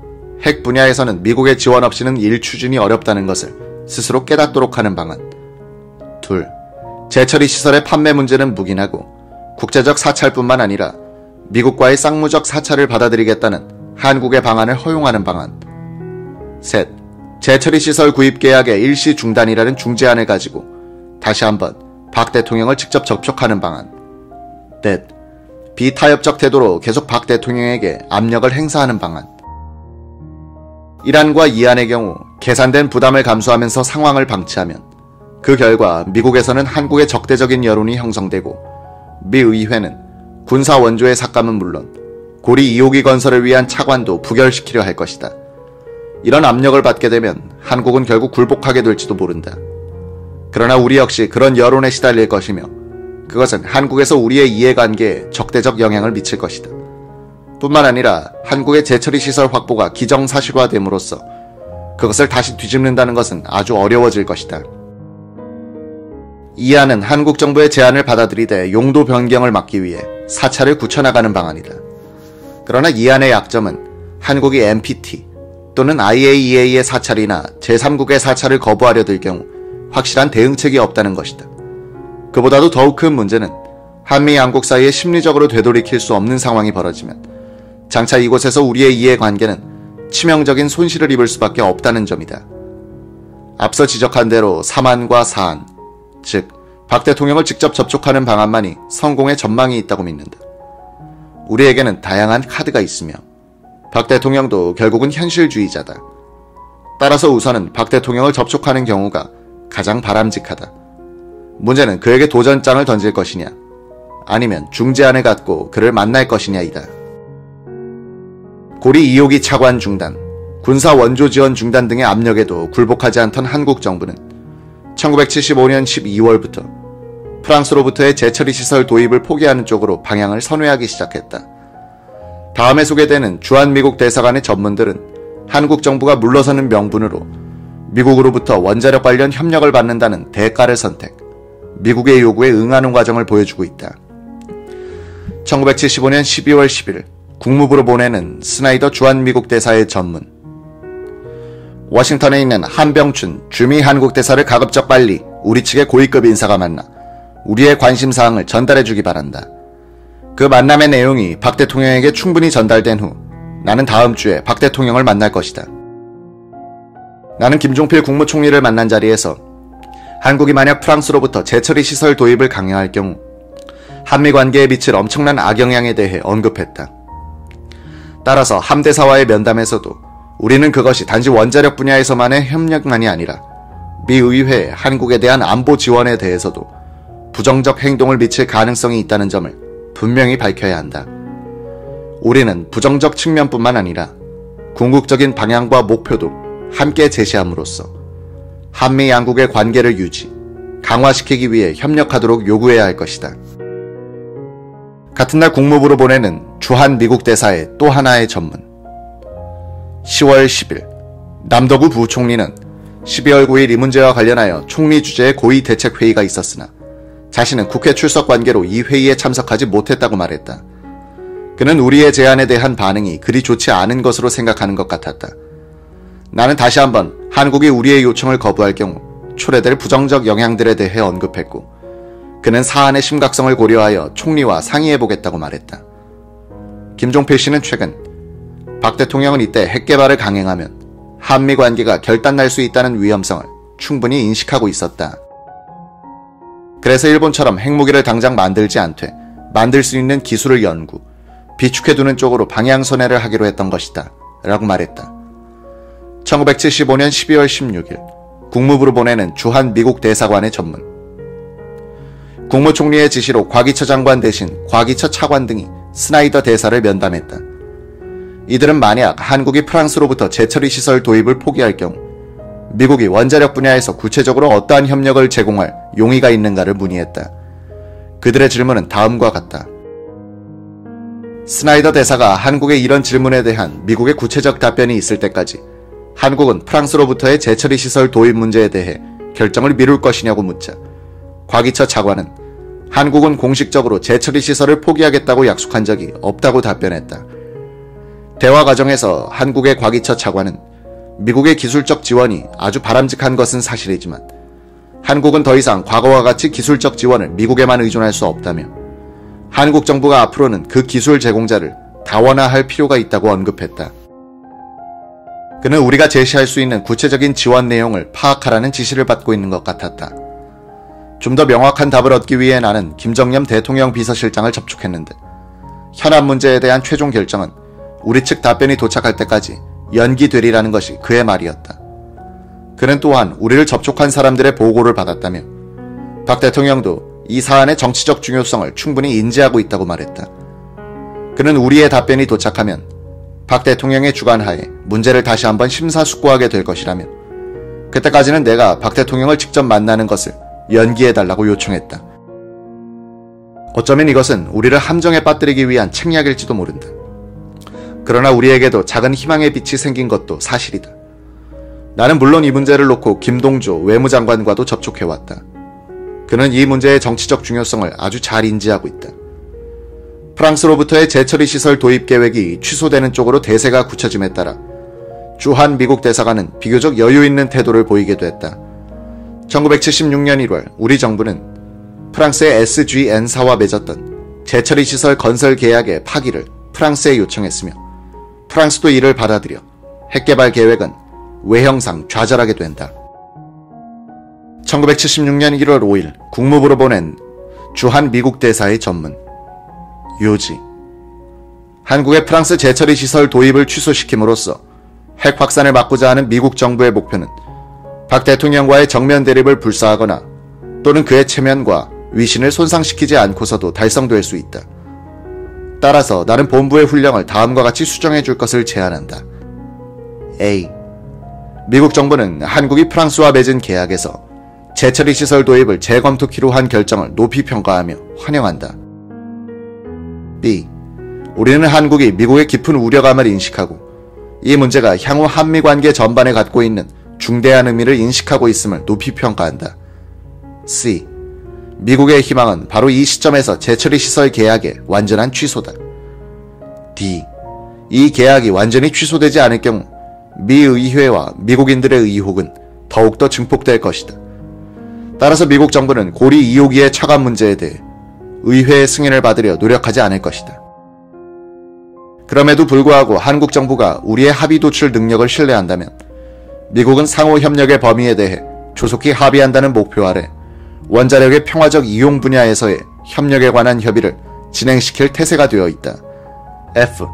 핵 분야에서는 미국의 지원 없이는 일 추진이 어렵다는 것을 스스로 깨닫도록 하는 방안. 둘, 재처리 시설의 판매 문제는 묵인하고 국제적 사찰뿐만 아니라 미국과의 쌍무적 사찰을 받아들이겠다는 한국의 방안을 허용하는 방안. 셋, 재처리 시설 구입 계약의 일시 중단이라는 중재안을 가지고 다시 한번 박 대통령을 직접 접촉하는 방안. 넷, 비타협적 태도로 계속 박 대통령에게 압력을 행사하는 방안. 1안과 2안의 경우 계산된 부담을 감수하면서 상황을 방치하면 그 결과 미국에서는 한국의 적대적인 여론이 형성되고 미 의회는 군사 원조의 삭감은 물론 고리 2호기 건설을 위한 차관도 부결시키려 할 것이다. 이런 압력을 받게 되면 한국은 결국 굴복하게 될지도 모른다. 그러나 우리 역시 그런 여론에 시달릴 것이며 그것은 한국에서 우리의 이해관계에 적대적 영향을 미칠 것이다. 뿐만 아니라 한국의 재처리 시설 확보가 기정사실화됨으로써 그것을 다시 뒤집는다는 것은 아주 어려워질 것이다. 이안은 한국 정부의 제안을 받아들이되 용도 변경을 막기 위해 사찰을 굳혀나가는 방안이다. 그러나 이안의 약점은 한국이 NPT 또는 IAEA의 사찰이나 제3국의 사찰을 거부하려 들 경우 확실한 대응책이 없다는 것이다. 그보다도 더욱 큰 문제는 한미 양국 사이에 심리적으로 되돌이킬 수 없는 상황이 벌어지면 장차 이곳에서 우리의 이해관계는 치명적인 손실을 입을 수밖에 없다는 점이다. 앞서 지적한 대로 3안과 4안, 즉 박 대통령을 직접 접촉하는 방안만이 성공의 전망이 있다고 믿는다. 우리에게는 다양한 카드가 있으며 박 대통령도 결국은 현실주의자다. 따라서 우선은 박 대통령을 접촉하는 경우가 가장 바람직하다. 문제는 그에게 도전장을 던질 것이냐 아니면 중재안을 갖고 그를 만날 것이냐이다. 고리 2호기 차관 중단, 군사 원조 지원 중단 등의 압력에도 굴복하지 않던 한국 정부는 1975년 12월부터 프랑스로부터의 재처리 시설 도입을 포기하는 쪽으로 방향을 선회하기 시작했다. 다음에 소개되는 주한미국 대사관의 전문들은 한국 정부가 물러서는 명분으로 미국으로부터 원자력 관련 협력을 받는다는 대가를 선택, 미국의 요구에 응하는 과정을 보여주고 있다. 1975년 12월 10일 국무부로 보내는 스나이더 주한미국 대사의 전문. 워싱턴에 있는 한병춘 주미 한국 대사를 가급적 빨리 우리 측의 고위급 인사가 만나 우리의 관심사항을 전달해주기 바란다. 그 만남의 내용이 박 대통령에게 충분히 전달된 후 나는 다음 주에 박 대통령을 만날 것이다. 나는 김종필 국무총리를 만난 자리에서 한국이 만약 프랑스로부터 재처리 시설 도입을 강행할 경우 한미 관계에 미칠 엄청난 악영향에 대해 언급했다. 따라서 함대사와의 면담에서도 우리는 그것이 단지 원자력 분야에서만의 협력만이 아니라 미 의회의 한국에 대한 안보 지원에 대해서도 부정적 행동을 미칠 가능성이 있다는 점을 분명히 밝혀야 한다. 우리는 부정적 측면뿐만 아니라 궁극적인 방향과 목표도 함께 제시함으로써 한미 양국의 관계를 유지, 강화시키기 위해 협력하도록 요구해야 할 것이다. 같은 날 국무부로 보내는 주한 미국 대사의 또 하나의 전문. 10월 10일 남덕우 부총리는 12월 9일 이 문제와 관련하여 총리 주재의 고위대책회의가 있었으나 자신은 국회 출석 관계로 이 회의에 참석하지 못했다고 말했다. 그는 우리의 제안에 대한 반응이 그리 좋지 않은 것으로 생각하는 것 같았다. 나는 다시 한번 한국이 우리의 요청을 거부할 경우 초래될 부정적 영향들에 대해 언급했고 그는 사안의 심각성을 고려하여 총리와 상의해보겠다고 말했다. 김종필 씨는 최근 박 대통령은 이때 핵개발을 강행하면 한미 관계가 결단날 수 있다는 위험성을 충분히 인식하고 있었다. 그래서 일본처럼 핵무기를 당장 만들지 않되 만들 수 있는 기술을 연구, 비축해두는 쪽으로 방향선회를 하기로 했던 것이다 라고 말했다. 1975년 12월 16일 국무부로 보내는 주한 미국 대사관의 전문. 국무총리의 지시로 과기처 장관 대신 과기처 차관 등이 스나이더 대사를 면담했다. 이들은 만약 한국이 프랑스로부터 재처리 시설 도입을 포기할 경우 미국이 원자력 분야에서 구체적으로 어떠한 협력을 제공할 용의가 있는가를 문의했다. 그들의 질문은 다음과 같다. 스나이더 대사가 한국의 이런 질문에 대한 미국의 구체적 답변이 있을 때까지 한국은 프랑스로부터의 재처리 시설 도입 문제에 대해 결정을 미룰 것이냐고 묻자 곽이처 차관은 한국은 공식적으로 재처리 시설을 포기하겠다고 약속한 적이 없다고 답변했다. 대화 과정에서 한국의 곽이처 차관은 미국의 기술적 지원이 아주 바람직한 것은 사실이지만 한국은 더 이상 과거와 같이 기술적 지원을 미국에만 의존할 수 없다며 한국 정부가 앞으로는 그 기술 제공자를 다원화할 필요가 있다고 언급했다. 그는 우리가 제시할 수 있는 구체적인 지원 내용을 파악하라는 지시를 받고 있는 것 같았다. 좀 더 명확한 답을 얻기 위해 나는 김정념 대통령 비서실장을 접촉했는데 현안 문제에 대한 최종 결정은 우리 측 답변이 도착할 때까지 연기되리라는 것이 그의 말이었다. 그는 또한 우리를 접촉한 사람들의 보고를 받았다며 박 대통령도 이 사안의 정치적 중요성을 충분히 인지하고 있다고 말했다. 그는 우리의 답변이 도착하면 박 대통령의 주관하에 문제를 다시 한번 심사숙고하게 될 것이라며 그때까지는 내가 박 대통령을 직접 만나는 것을 연기해달라고 요청했다. 어쩌면 이것은 우리를 함정에 빠뜨리기 위한 책략일지도 모른다. 그러나 우리에게도 작은 희망의 빛이 생긴 것도 사실이다. 나는 물론 이 문제를 놓고 김동조 외무장관과도 접촉해왔다. 그는 이 문제의 정치적 중요성을 아주 잘 인지하고 있다. 프랑스로부터의 재처리 시설 도입 계획이 취소되는 쪽으로 대세가 굳혀짐에 따라 주한 미국 대사관은 비교적 여유 있는 태도를 보이게 됐다. 1976년 1월 우리 정부는 프랑스의 SGN사와 맺었던 재처리 시설 건설 계약의 파기를 프랑스에 요청했으며 프랑스도 이를 받아들여 핵개발 계획은 외형상 좌절하게 된다. 1976년 1월 5일 국무부로 보낸 주한 미국 대사의 전문 요지. 한국의 프랑스 재처리 시설 도입을 취소시킴으로써 핵 확산을 막고자 하는 미국 정부의 목표는 박 대통령과의 정면 대립을 불사하거나 또는 그의 체면과 위신을 손상시키지 않고서도 달성될 수 있다. 따라서 나는 본부의 훈령을 다음과 같이 수정해 줄 것을 제안한다. A. 미국 정부는 한국이 프랑스와 맺은 계약에서 재처리 시설 도입을 재검토키로 한 결정을 높이 평가하며 환영한다. B. 우리는 한국이 미국의 깊은 우려감을 인식하고 이 문제가 향후 한미관계 전반에 갖고 있는 중대한 의미를 인식하고 있음을 높이 평가한다. C. 미국의 희망은 바로 이 시점에서 재처리 시설 계약의 완전한 취소다. D. 이 계약이 완전히 취소되지 않을 경우 미 의회와 미국인들의 의혹은 더욱더 증폭될 것이다. 따라서 미국 정부는 고리 2호기의 처간 문제에 대해 의회의 승인을 받으려 노력하지 않을 것이다. 그럼에도 불구하고 한국 정부가 우리의 합의 도출 능력을 신뢰한다면 미국은 상호 협력의 범위에 대해 조속히 합의한다는 목표 아래 원자력의 평화적 이용 분야에서의 협력에 관한 협의를 진행시킬 태세가 되어 있다. F.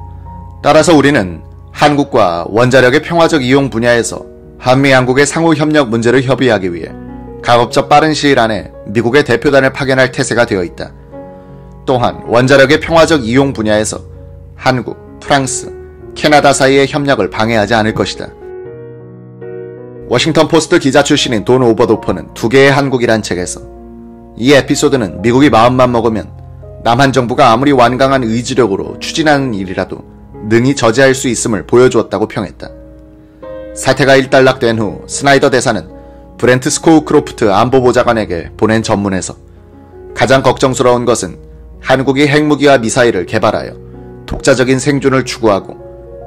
따라서 우리는 한국과 원자력의 평화적 이용 분야에서 한미양국의 상호 협력 문제를 협의하기 위해 가급적 빠른 시일 안에 미국의 대표단을 파견할 태세가 되어 있다. 또한 원자력의 평화적 이용 분야에서 한국, 프랑스, 캐나다 사이의 협력을 방해하지 않을 것이다. 워싱턴 포스트 기자 출신인 돈 오버도퍼는 두 개의 한국이란 책에서 이 에피소드는 미국이 마음만 먹으면 남한 정부가 아무리 완강한 의지력으로 추진하는 일이라도 능히 저지할 수 있음을 보여주었다고 평했다. 사태가 일단락된 후 스나이더 대사는 브렌트 스코우크로프트 안보보좌관에게 보낸 전문에서 가장 걱정스러운 것은 한국이 핵무기와 미사일을 개발하여 독자적인 생존을 추구하고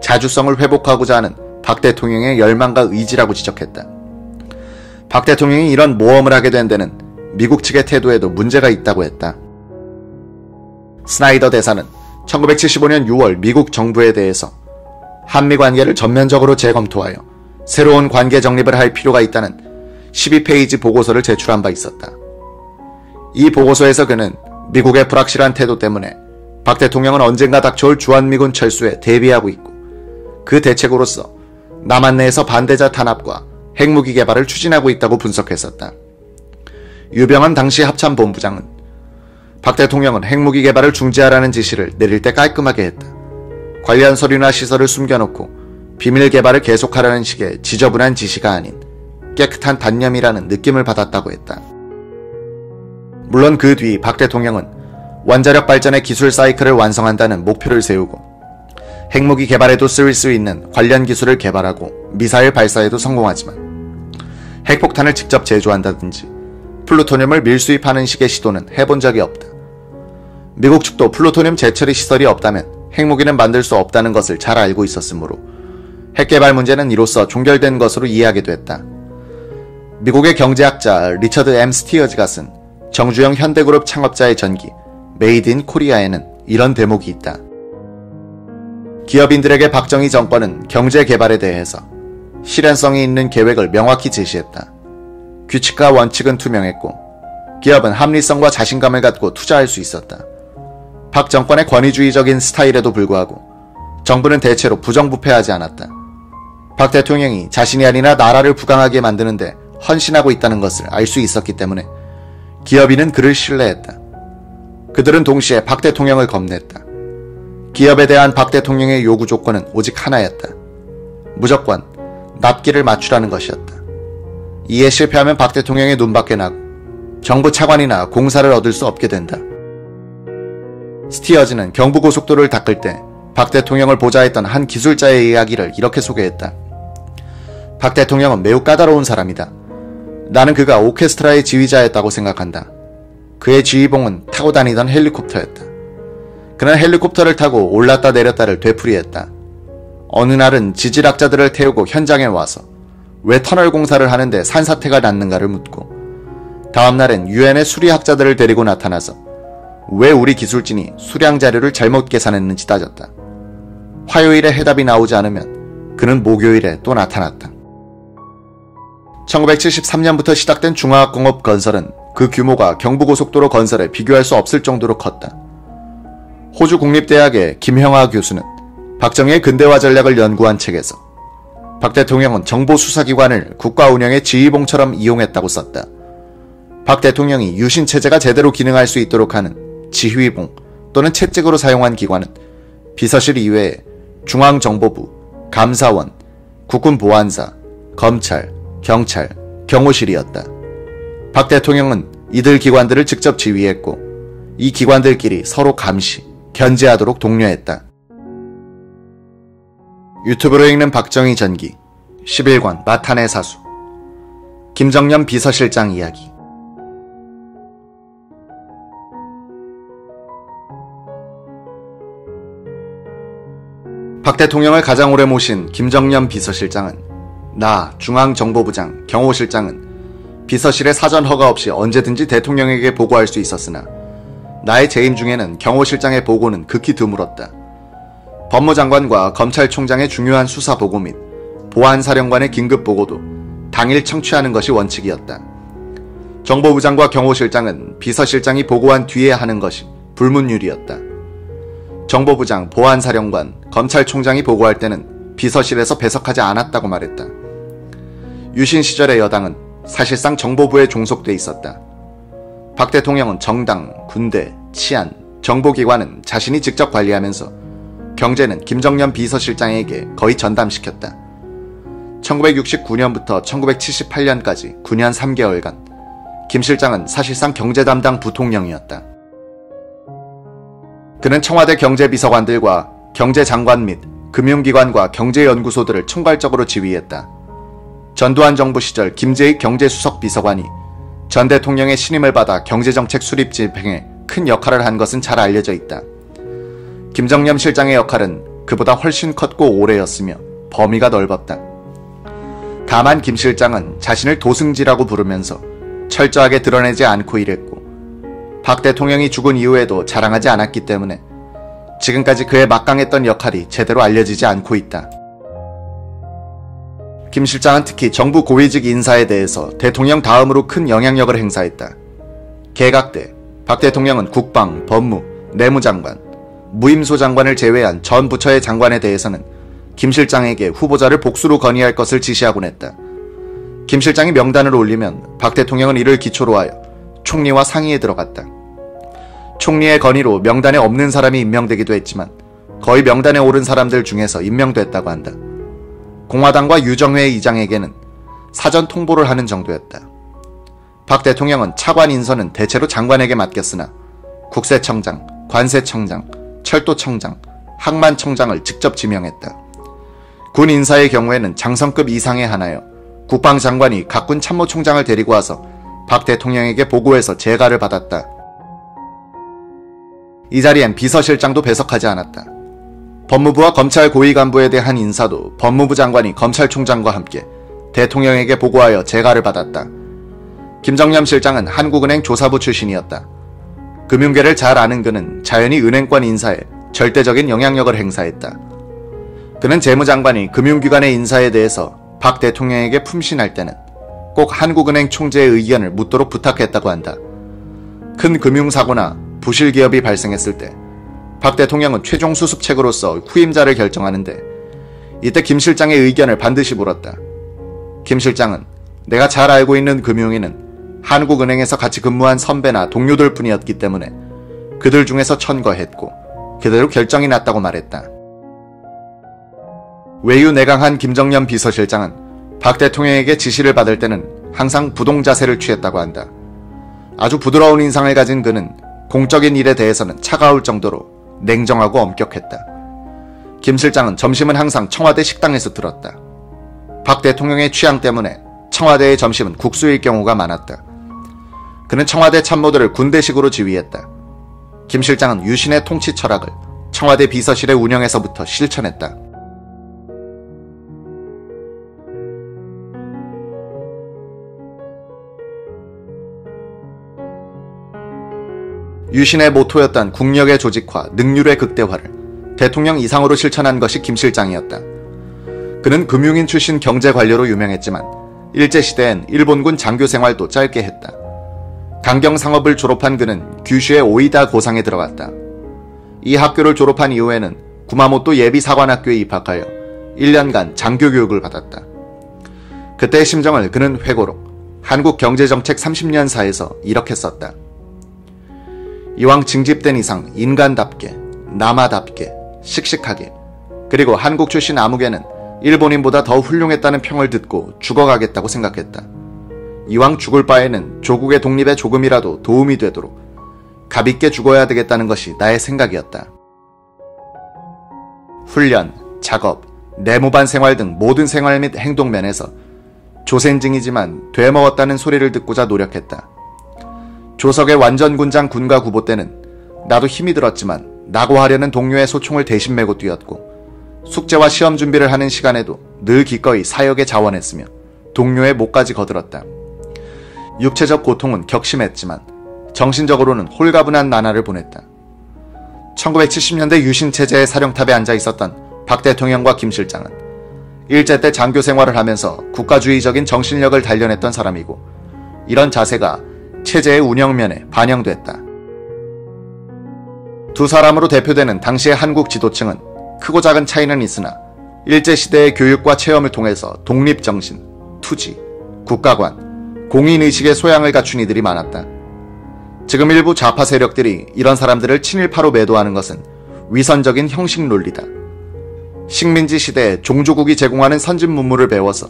자주성을 회복하고자 하는 박 대통령의 열망과 의지라고 지적했다. 박 대통령이 이런 모험을 하게 된 데는 미국 측의 태도에도 문제가 있다고 했다. 스나이더 대사는 1975년 6월 미국 정부에 대해서 한미 관계를 전면적으로 재검토하여 새로운 관계 정립을 할 필요가 있다는 12페이지 보고서를 제출한 바 있었다. 이 보고서에서 그는 미국의 불확실한 태도 때문에 박 대통령은 언젠가 닥쳐올 주한미군 철수에 대비하고 있고 그 대책으로서 남한 내에서 반대자 탄압과 핵무기 개발을 추진하고 있다고 분석했었다. 유병헌 당시 합참본부장은 박 대통령은 핵무기 개발을 중지하라는 지시를 내릴 때 깔끔하게 했다. 관련 서류나 시설을 숨겨놓고 비밀 개발을 계속하라는 식의 지저분한 지시가 아닌 깨끗한 단념이라는 느낌을 받았다고 했다. 물론 그 뒤 박 대통령은 원자력 발전의 기술 사이클을 완성한다는 목표를 세우고 핵무기 개발에도 쓸 수 있는 관련 기술을 개발하고 미사일 발사에도 성공하지만 핵폭탄을 직접 제조한다든지 플루토늄을 밀수입하는 식의 시도는 해본 적이 없다. 미국 측도 플루토늄 재처리 시설이 없다면 핵무기는 만들 수 없다는 것을 잘 알고 있었으므로 핵개발 문제는 이로써 종결된 것으로 이해하게 됐다. 미국의 경제학자 리처드 M. 스티어즈가 쓴 정주영 현대그룹 창업자의 전기 메이드 인 코리아에는 이런 대목이 있다. 기업인들에게 박정희 정권은 경제 개발에 대해서 실현성이 있는 계획을 명확히 제시했다. 규칙과 원칙은 투명했고 기업은 합리성과 자신감을 갖고 투자할 수 있었다. 박 정권의 권위주의적인 스타일에도 불구하고 정부는 대체로 부정부패하지 않았다. 박 대통령이 자신이 아니라 나라를 부강하게 만드는데 헌신하고 있다는 것을 알 수 있었기 때문에 기업인은 그를 신뢰했다. 그들은 동시에 박 대통령을 겁냈다. 기업에 대한 박 대통령의 요구 조건은 오직 하나였다. 무조건 납기를 맞추라는 것이었다. 이에 실패하면 박 대통령의 눈밖에 나고 정부 차관이나 공사를 얻을 수 없게 된다. 스티어즈는 경부고속도로를 닦을 때 박 대통령을 보좌했던 한 기술자의 이야기를 이렇게 소개했다. 박 대통령은 매우 까다로운 사람이다. 나는 그가 오케스트라의 지휘자였다고 생각한다. 그의 지휘봉은 타고 다니던 헬리콥터였다. 그는 헬리콥터를 타고 올랐다 내렸다를 되풀이했다. 어느 날은 지질학자들을 태우고 현장에 와서 왜 터널 공사를 하는데 산사태가 났는가를 묻고 다음날엔 유엔의 수리학자들을 데리고 나타나서 왜 우리 기술진이 수량 자료를 잘못 계산했는지 따졌다. 화요일에 해답이 나오지 않으면 그는 목요일에 또 나타났다. 1973년부터 시작된 중화학공업 건설은 그 규모가 경부고속도로 건설에 비교할 수 없을 정도로 컸다. 호주 국립대학의 김형아 교수는 박정희의 근대화 전략을 연구한 책에서 박 대통령은 정보수사기관을 국가 운영의 지휘봉처럼 이용했다고 썼다. 박 대통령이 유신체제가 제대로 기능할 수 있도록 하는 지휘봉 또는 채찍으로 사용한 기관은 비서실 이외에 중앙정보부, 감사원, 국군보안사, 검찰, 경찰, 경호실이었다. 박 대통령은 이들 기관들을 직접 지휘했고 이 기관들끼리 서로 감시, 견제하도록 독려했다. 유튜브로 읽는 박정희 전기 11권 마탄의 사수 김정년 비서실장 이야기. 박 대통령을 가장 오래 모신 김정년 비서실장은 나 중앙정보부장 경호실장은 비서실의 사전 허가 없이 언제든지 대통령에게 보고할 수 있었으나 나의 재임 중에는 경호실장의 보고는 극히 드물었다. 법무장관과 검찰총장의 중요한 수사 보고 및 보안사령관의 긴급 보고도 당일 청취하는 것이 원칙이었다. 정보부장과 경호실장은 비서실장이 보고한 뒤에 하는 것이 불문율이었다. 정보부장, 보안사령관, 검찰총장이 보고할 때는 비서실에서 배석하지 않았다고 말했다. 유신 시절의 여당은 사실상 정보부에 종속돼 있었다. 박 대통령은 정당, 군대, 치안, 정보기관은 자신이 직접 관리하면서 경제는 김정년 비서실장에게 거의 전담시켰다. 1969년부터 1978년까지 9년 3개월간 김 실장은 사실상 경제 담당 부통령이었다. 그는 청와대 경제비서관들과 경제장관 및 금융기관과 경제연구소들을 총괄적으로 지휘했다. 전두환 정부 시절 김재익 경제수석 비서관이 전 대통령의 신임을 받아 경제정책 수립 집행에 큰 역할을 한 것은 잘 알려져 있다. 김정년 실장의 역할은 그보다 훨씬 컸고 오래였으며 범위가 넓었다. 다만 김 실장은 자신을 도승지라고 부르면서 철저하게 드러내지 않고 일했고 박 대통령이 죽은 이후에도 자랑하지 않았기 때문에 지금까지 그의 막강했던 역할이 제대로 알려지지 않고 있다. 김 실장은 특히 정부 고위직 인사에 대해서 대통령 다음으로 큰 영향력을 행사했다. 개각 때 박 대통령은 국방, 법무, 내무장관, 무임소 장관을 제외한 전 부처의 장관에 대해서는 김 실장에게 후보자를 복수로 건의할 것을 지시하곤 했다. 김 실장이 명단을 올리면 박 대통령은 이를 기초로 하여 총리와 상의에 들어갔다. 총리의 건의로 명단에 없는 사람이 임명되기도 했지만 거의 명단에 오른 사람들 중에서 임명됐다고 한다. 공화당과 유정회 이장에게는 사전 통보를 하는 정도였다. 박 대통령은 차관 인선은 대체로 장관에게 맡겼으나 국세청장, 관세청장, 철도청장, 항만청장을 직접 지명했다. 군 인사의 경우에는 장성급 이상에 한하여 국방장관이 각군 참모총장을 데리고 와서 박 대통령에게 보고해서 재가를 받았다. 이 자리엔 비서실장도 배석하지 않았다. 법무부와 검찰 고위 간부에 대한 인사도 법무부 장관이 검찰총장과 함께 대통령에게 보고하여 재가를 받았다. 김정념 실장은 한국은행 조사부 출신이었다. 금융계를 잘 아는 그는 자연히 은행권 인사에 절대적인 영향력을 행사했다. 그는 재무장관이 금융기관의 인사에 대해서 박 대통령에게 품신할 때는 꼭 한국은행 총재의 의견을 묻도록 부탁했다고 한다. 큰 금융사고나 부실기업이 발생했을 때 박 대통령은 최종 수습책으로서 후임자를 결정하는데 이때 김 실장의 의견을 반드시 물었다. 김 실장은 내가 잘 알고 있는 금융인은 한국은행에서 같이 근무한 선배나 동료들 뿐이었기 때문에 그들 중에서 천거했고 그대로 결정이 났다고 말했다. 외유 내강한 김정념 비서실장은 박 대통령에게 지시를 받을 때는 항상 부동 자세를 취했다고 한다. 아주 부드러운 인상을 가진 그는 공적인 일에 대해서는 차가울 정도로 냉정하고 엄격했다. 김 실장은 점심은 항상 청와대 식당에서 들었다. 박 대통령의 취향 때문에 청와대의 점심은 국수일 경우가 많았다. 그는 청와대 참모들을 군대식으로 지휘했다. 김 실장은 유신의 통치 철학을 청와대 비서실의 운영에서부터 실천했다. 유신의 모토였던 국력의 조직화, 능률의 극대화를 대통령 이상으로 실천한 것이 김 실장이었다. 그는 금융인 출신 경제관료로 유명했지만 일제시대엔 일본군 장교 생활도 짧게 했다. 강경상업을 졸업한 그는 규슈의 오이다 고상에 들어갔다. 이 학교를 졸업한 이후에는 구마모토 예비사관학교에 입학하여 1년간 장교 교육을 받았다. 그때의 심정을 그는 회고록 한국경제정책 30년사에서 이렇게 썼다. 이왕 징집된 이상 인간답게, 남아답게, 씩씩하게, 그리고 한국 출신 아무개는 일본인보다 더 훌륭했다는 평을 듣고 죽어가겠다고 생각했다. 이왕 죽을 바에는 조국의 독립에 조금이라도 도움이 되도록 값있게 죽어야 되겠다는 것이 나의 생각이었다. 훈련, 작업, 내무반 생활 등 모든 생활 및 행동면에서 조센징이지만 되먹었다는 소리를 듣고자 노력했다. 조석의 완전군장 군가 구보 때는 나도 힘이 들었지만 낙오하려는 동료의 소총을 대신 메고 뛰었고 숙제와 시험 준비를 하는 시간에도 늘 기꺼이 사역에 자원했으며 동료의 목까지 거들었다. 육체적 고통은 격심했지만 정신적으로는 홀가분한 나날을 보냈다. 1970년대 유신체제의 사령탑에 앉아 있었던 박 대통령과 김 실장은 일제 때 장교 생활을 하면서 국가주의적인 정신력을 단련했던 사람이고 이런 자세가 체제의 운영면에 반영됐다. 두 사람으로 대표되는 당시의 한국 지도층은 크고 작은 차이는 있으나 일제시대의 교육과 체험을 통해서 독립정신, 투지, 국가관, 공인의식의 소양을 갖춘 이들이 많았다. 지금 일부 좌파 세력들이 이런 사람들을 친일파로 매도하는 것은 위선적인 형식 논리다. 식민지 시대에 종조국이 제공하는 선진 문물을 배워서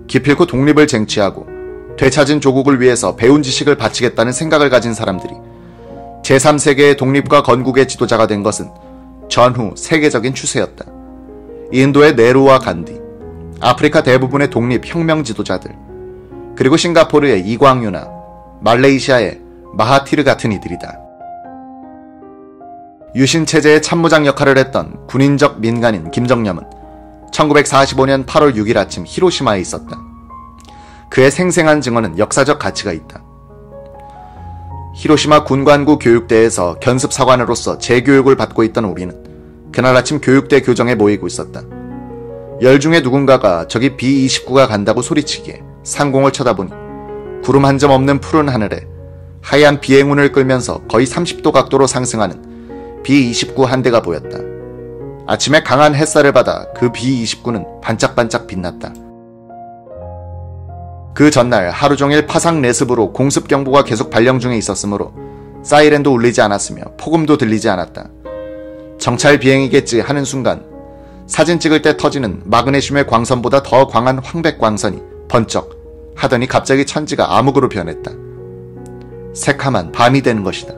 기필코 독립을 쟁취하고 되찾은 조국을 위해서 배운 지식을 바치겠다는 생각을 가진 사람들이 제3세계의 독립과 건국의 지도자가 된 것은 전후 세계적인 추세였다. 인도의 네루와 간디, 아프리카 대부분의 독립혁명 지도자들, 그리고 싱가포르의 이광유나 말레이시아의 마하티르 같은 이들이다. 유신체제의 참모장 역할을 했던 군인적 민간인 김정념은 1945년 8월 6일 아침 히로시마에 있었다. 그의 생생한 증언은 역사적 가치가 있다. 히로시마 군관구 교육대에서 견습사관으로서 재교육을 받고 있던 우리는 그날 아침 교육대 교정에 모이고 있었다. 열 중에 누군가가 저기 B-29가 간다고 소리치기에 상공을 쳐다보니 구름 한 점 없는 푸른 하늘에 하얀 비행운을 끌면서 거의 30도 각도로 상승하는 B-29 한 대가 보였다. 아침에 강한 햇살을 받아 그 B-29는 반짝반짝 빛났다. 그 전날 하루 종일 파상 레습으로 공습경보가 계속 발령 중에 있었으므로 사이렌도 울리지 않았으며 폭음도 들리지 않았다. 정찰 비행이겠지 하는 순간 사진 찍을 때 터지는 마그네슘의 광선보다 더 광한 황백 광선이 번쩍 하더니 갑자기 천지가 암흑으로 변했다. 새카만 밤이 되는 것이다.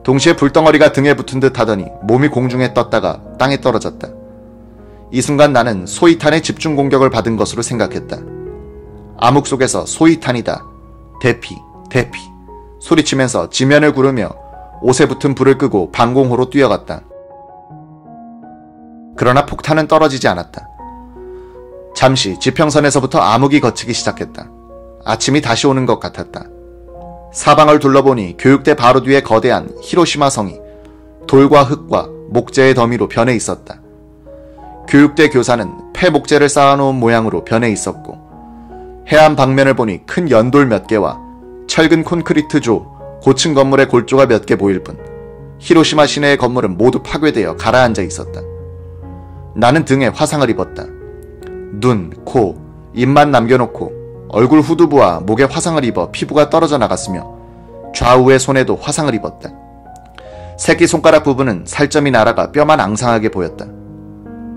동시에 불덩어리가 등에 붙은 듯 하더니 몸이 공중에 떴다가 땅에 떨어졌다. 이 순간 나는 소위탄의 집중 공격을 받은 것으로 생각했다. 암흑 속에서 소위탄이다. 대피, 대피 소리치면서 지면을 구르며 옷에 붙은 불을 끄고 방공호로 뛰어갔다. 그러나 폭탄은 떨어지지 않았다. 잠시 지평선에서부터 암흑이 걷히기 시작했다. 아침이 다시 오는 것 같았다. 사방을 둘러보니 교육대 바로 뒤에 거대한 히로시마 성이 돌과 흙과 목재의 더미로 변해 있었다. 교육대 교사는 폐목재를 쌓아놓은 모양으로 변해 있었고 해안 방면을 보니 큰 연돌 몇 개와 철근 콘크리트조, 고층 건물의 골조가 몇 개 보일 뿐 히로시마 시내의 건물은 모두 파괴되어 가라앉아 있었다. 나는 등에 화상을 입었다. 눈, 코, 입만 남겨놓고 얼굴 후두부와 목에 화상을 입어 피부가 떨어져 나갔으며 좌우의 손에도 화상을 입었다. 새끼손가락 부분은 살점이 날아가 뼈만 앙상하게 보였다.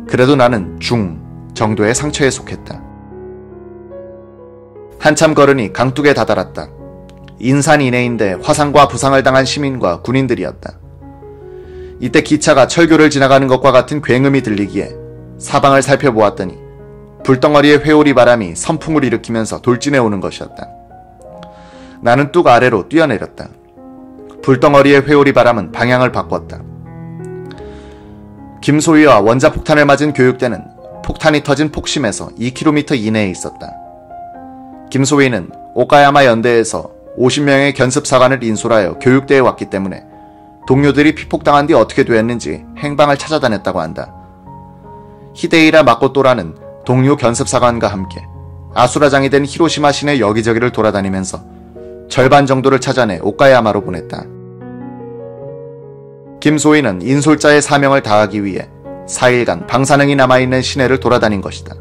그래도 나는 중 정도의 상처에 속했다. 한참 걸으니 강둑에 다다랐다. 인산 이내인데 화상과 부상을 당한 시민과 군인들이었다. 이때 기차가 철교를 지나가는 것과 같은 굉음이 들리기에 사방을 살펴보았더니 불덩어리의 회오리 바람이 선풍을 일으키면서 돌진해 오는 것이었다. 나는 뚝 아래로 뛰어내렸다. 불덩어리의 회오리 바람은 방향을 바꿨다. 김소희와 원자폭탄을 맞은 교육대는 폭탄이 터진 폭심에서 2km 이내에 있었다. 김소희는 오카야마 연대에서 50명의 견습사관을 인솔하여 교육대에 왔기 때문에 동료들이 피폭당한 뒤 어떻게 되었는지 행방을 찾아다녔다고 한다. 히데이라 마코토라는 동료 견습사관과 함께 아수라장이 된 히로시마 시내 여기저기를 돌아다니면서 절반 정도를 찾아내 오카야마로 보냈다. 김소희는 인솔자의 사명을 다하기 위해 4일간 방사능이 남아있는 시내를 돌아다닌 것이다.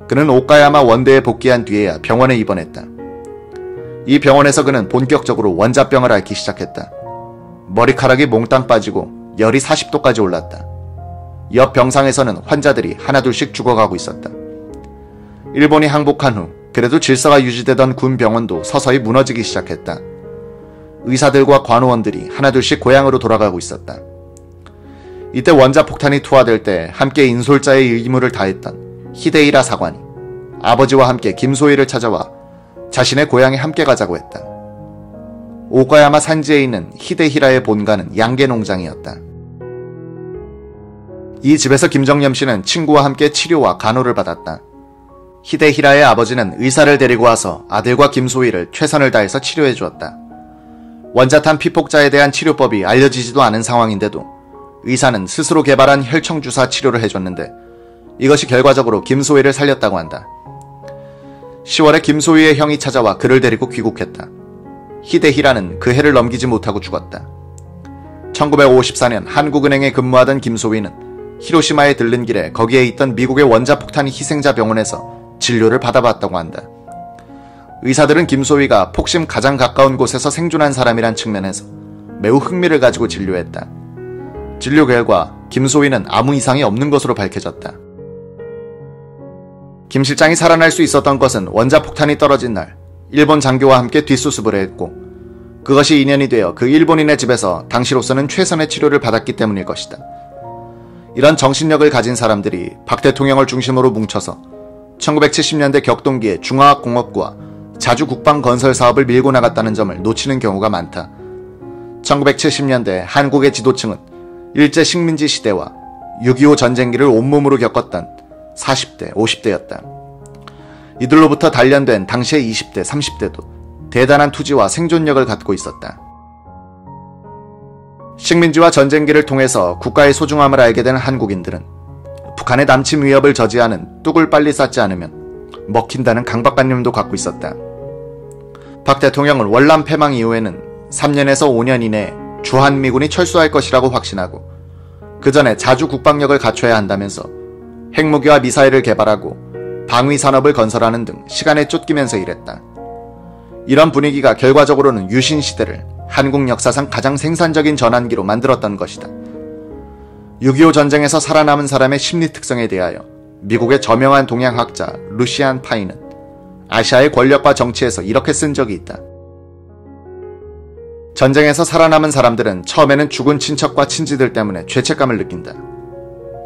그는 오카야마 원대에 복귀한 뒤에야 병원에 입원했다. 이 병원에서 그는 본격적으로 원자병을 앓기 시작했다. 머리카락이 몽땅 빠지고 열이 40도까지 올랐다. 옆 병상에서는 환자들이 하나둘씩 죽어가고 있었다. 일본이 항복한 후 그래도 질서가 유지되던 군 병원도 서서히 무너지기 시작했다. 의사들과 관호원들이 하나둘씩 고향으로 돌아가고 있었다. 이때 원자폭탄이 투하될 때 함께 인솔자의 의무를 다했던 히데이라 사관이 아버지와 함께 김소희를 찾아와 자신의 고향에 함께 가자고 했다. 오카야마 산지에 있는 히데히라의 본가는 양계 농장이었다. 이 집에서 김정념 씨는 친구와 함께 치료와 간호를 받았다. 히데히라의 아버지는 의사를 데리고 와서 아들과 김소희를 최선을 다해서 치료해 주었다. 원자탄 피폭자에 대한 치료법이 알려지지도 않은 상황인데도 의사는 스스로 개발한 혈청주사 치료를 해줬는데 이것이 결과적으로 김소희를 살렸다고 한다. 10월에 김소희의 형이 찾아와 그를 데리고 귀국했다. 히데히라는 그 해를 넘기지 못하고 죽었다. 1954년 한국은행에 근무하던 김소희는 히로시마에 들른 길에 거기에 있던 미국의 원자폭탄 희생자 병원에서 진료를 받아봤다고 한다. 의사들은 김소희가 폭심 가장 가까운 곳에서 생존한 사람이란 측면에서 매우 흥미를 가지고 진료했다. 진료 결과 김소희는 아무 이상이 없는 것으로 밝혀졌다. 김 실장이 살아날 수 있었던 것은 원자폭탄이 떨어진 날 일본 장교와 함께 뒷수습을 했고 그것이 인연이 되어 그 일본인의 집에서 당시로서는 최선의 치료를 받았기 때문일 것이다. 이런 정신력을 가진 사람들이 박 대통령을 중심으로 뭉쳐서 1970년대 격동기에 중화학공업부와 자주 국방 건설 사업을 밀고 나갔다는 점을 놓치는 경우가 많다. 1970년대 한국의 지도층은 일제 식민지 시대와 6.25 전쟁기를 온몸으로 겪었던 40대, 50대였다. 이들로부터 단련된 당시의 20대, 30대도 대단한 투지와 생존력을 갖고 있었다. 식민지와 전쟁기를 통해서 국가의 소중함을 알게 된 한국인들은 북한의 남침 위협을 저지하는 뚝을 빨리 쌓지 않으면 먹힌다는 강박관념도 갖고 있었다. 박 대통령은 월남 패망 이후에는 3년에서 5년 이내에 주한미군이 철수할 것이라고 확신하고 그 전에 자주 국방력을 갖춰야 한다면서 핵무기와 미사일을 개발하고 방위산업을 건설하는 등 시간에 쫓기면서 일했다. 이런 분위기가 결과적으로는 유신시대를 한국 역사상 가장 생산적인 전환기로 만들었던 것이다. 6.25 전쟁에서 살아남은 사람의 심리 특성에 대하여 미국의 저명한 동양학자 루시안 파이는 아시아의 권력과 정치에서 이렇게 쓴 적이 있다. 전쟁에서 살아남은 사람들은 처음에는 죽은 친척과 친지들 때문에 죄책감을 느낀다.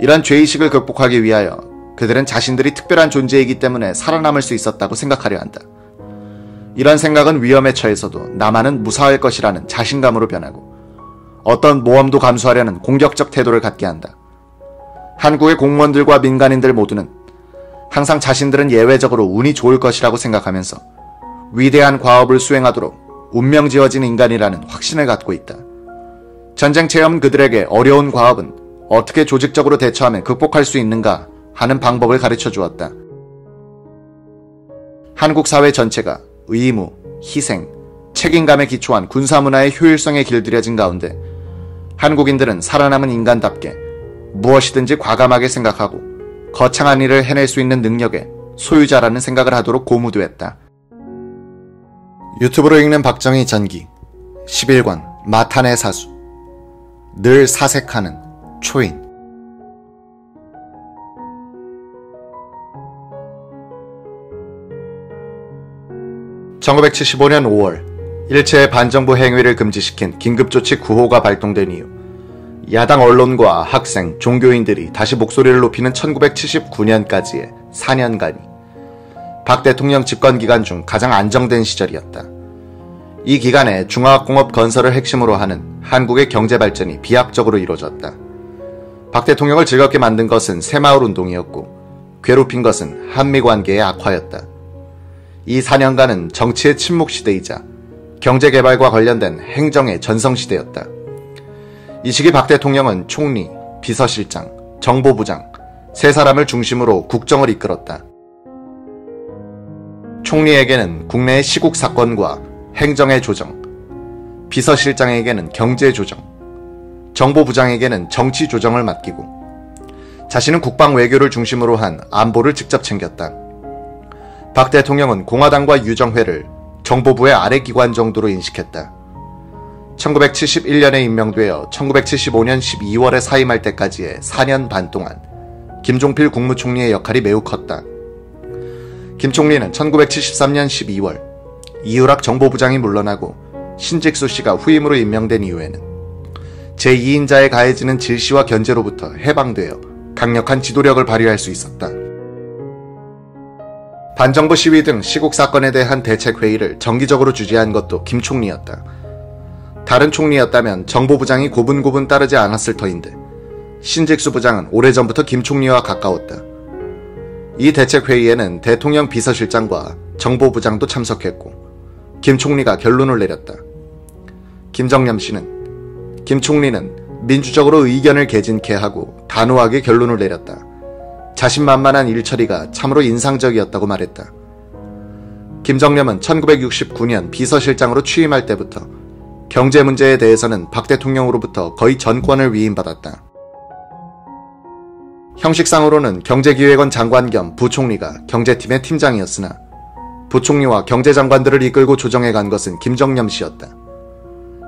이런 죄의식을 극복하기 위하여 그들은 자신들이 특별한 존재이기 때문에 살아남을 수 있었다고 생각하려 한다. 이런 생각은 위험에 처해서도 나만은 무사할 것이라는 자신감으로 변하고 어떤 모험도 감수하려는 공격적 태도를 갖게 한다. 한국의 공무원들과 민간인들 모두는 항상 자신들은 예외적으로 운이 좋을 것이라고 생각하면서 위대한 과업을 수행하도록 운명 지어진 인간이라는 확신을 갖고 있다. 전쟁 체험 그들에게 어려운 과업은 어떻게 조직적으로 대처하면 극복할 수 있는가 하는 방법을 가르쳐 주었다. 한국 사회 전체가 의무, 희생, 책임감에 기초한 군사문화의 효율성에 길들여진 가운데 한국인들은 살아남은 인간답게 무엇이든지 과감하게 생각하고 거창한 일을 해낼 수 있는 능력의 소유자라는 생각을 하도록 고무되었다. 유튜브로 읽는 박정희 전기 11권 마탄의 사수 늘 사색하는 초인 1975년 5월 일체의 반정부 행위를 금지시킨 긴급조치 9호가 발동된 이후 야당 언론과 학생, 종교인들이 다시 목소리를 높이는 1979년까지의 4년간이 박 대통령 집권 기간 중 가장 안정된 시절이었다. 이 기간에 중화학공업 건설을 핵심으로 하는 한국의 경제 발전이 비약적으로 이루어졌다. 박 대통령을 즐겁게 만든 것은 새마을 운동이었고 괴롭힌 것은 한미관계의 악화였다. 이 4년간은 정치의 침묵시대이자 경제개발과 관련된 행정의 전성시대였다. 이 시기 박 대통령은 총리, 비서실장, 정보부장 세 사람을 중심으로 국정을 이끌었다. 총리에게는 국내의 시국 사건과 행정의 조정, 비서실장에게는 경제 조정, 정보부장에게는 정치 조정을 맡기고 자신은 국방 외교를 중심으로 한 안보를 직접 챙겼다. 박 대통령은 공화당과 유정회를 정보부의 아래 기관 정도로 인식했다. 1971년에 임명되어 1975년 12월에 사임할 때까지의 4년 반 동안 김종필 국무총리의 역할이 매우 컸다. 김 총리는 1973년 12월 이유락 정보부장이 물러나고 신직수 씨가 후임으로 임명된 이후에는 제2인자에 가해지는 질시와 견제로부터 해방되어 강력한 지도력을 발휘할 수 있었다. 반정부 시위 등 시국 사건에 대한 대책회의를 정기적으로 주재한 것도 김 총리였다. 다른 총리였다면 정보부장이 고분고분 따르지 않았을 터인데 신직수 부장은 오래전부터 김 총리와 가까웠다. 이 대책회의에는 대통령 비서실장과 정보부장도 참석했고 김 총리가 결론을 내렸다. 김정념 씨는 김 총리는 민주적으로 의견을 개진케 하고 단호하게 결론을 내렸다. 자신만만한 일처리가 참으로 인상적이었다고 말했다. 김정념은 1969년 비서실장으로 취임할 때부터 경제 문제에 대해서는 박 대통령으로부터 거의 전권을 위임받았다. 형식상으로는 경제기획원 장관 겸 부총리가 경제팀의 팀장이었으나 부총리와 경제장관들을 이끌고 조정해 간 것은 김정념 씨였다.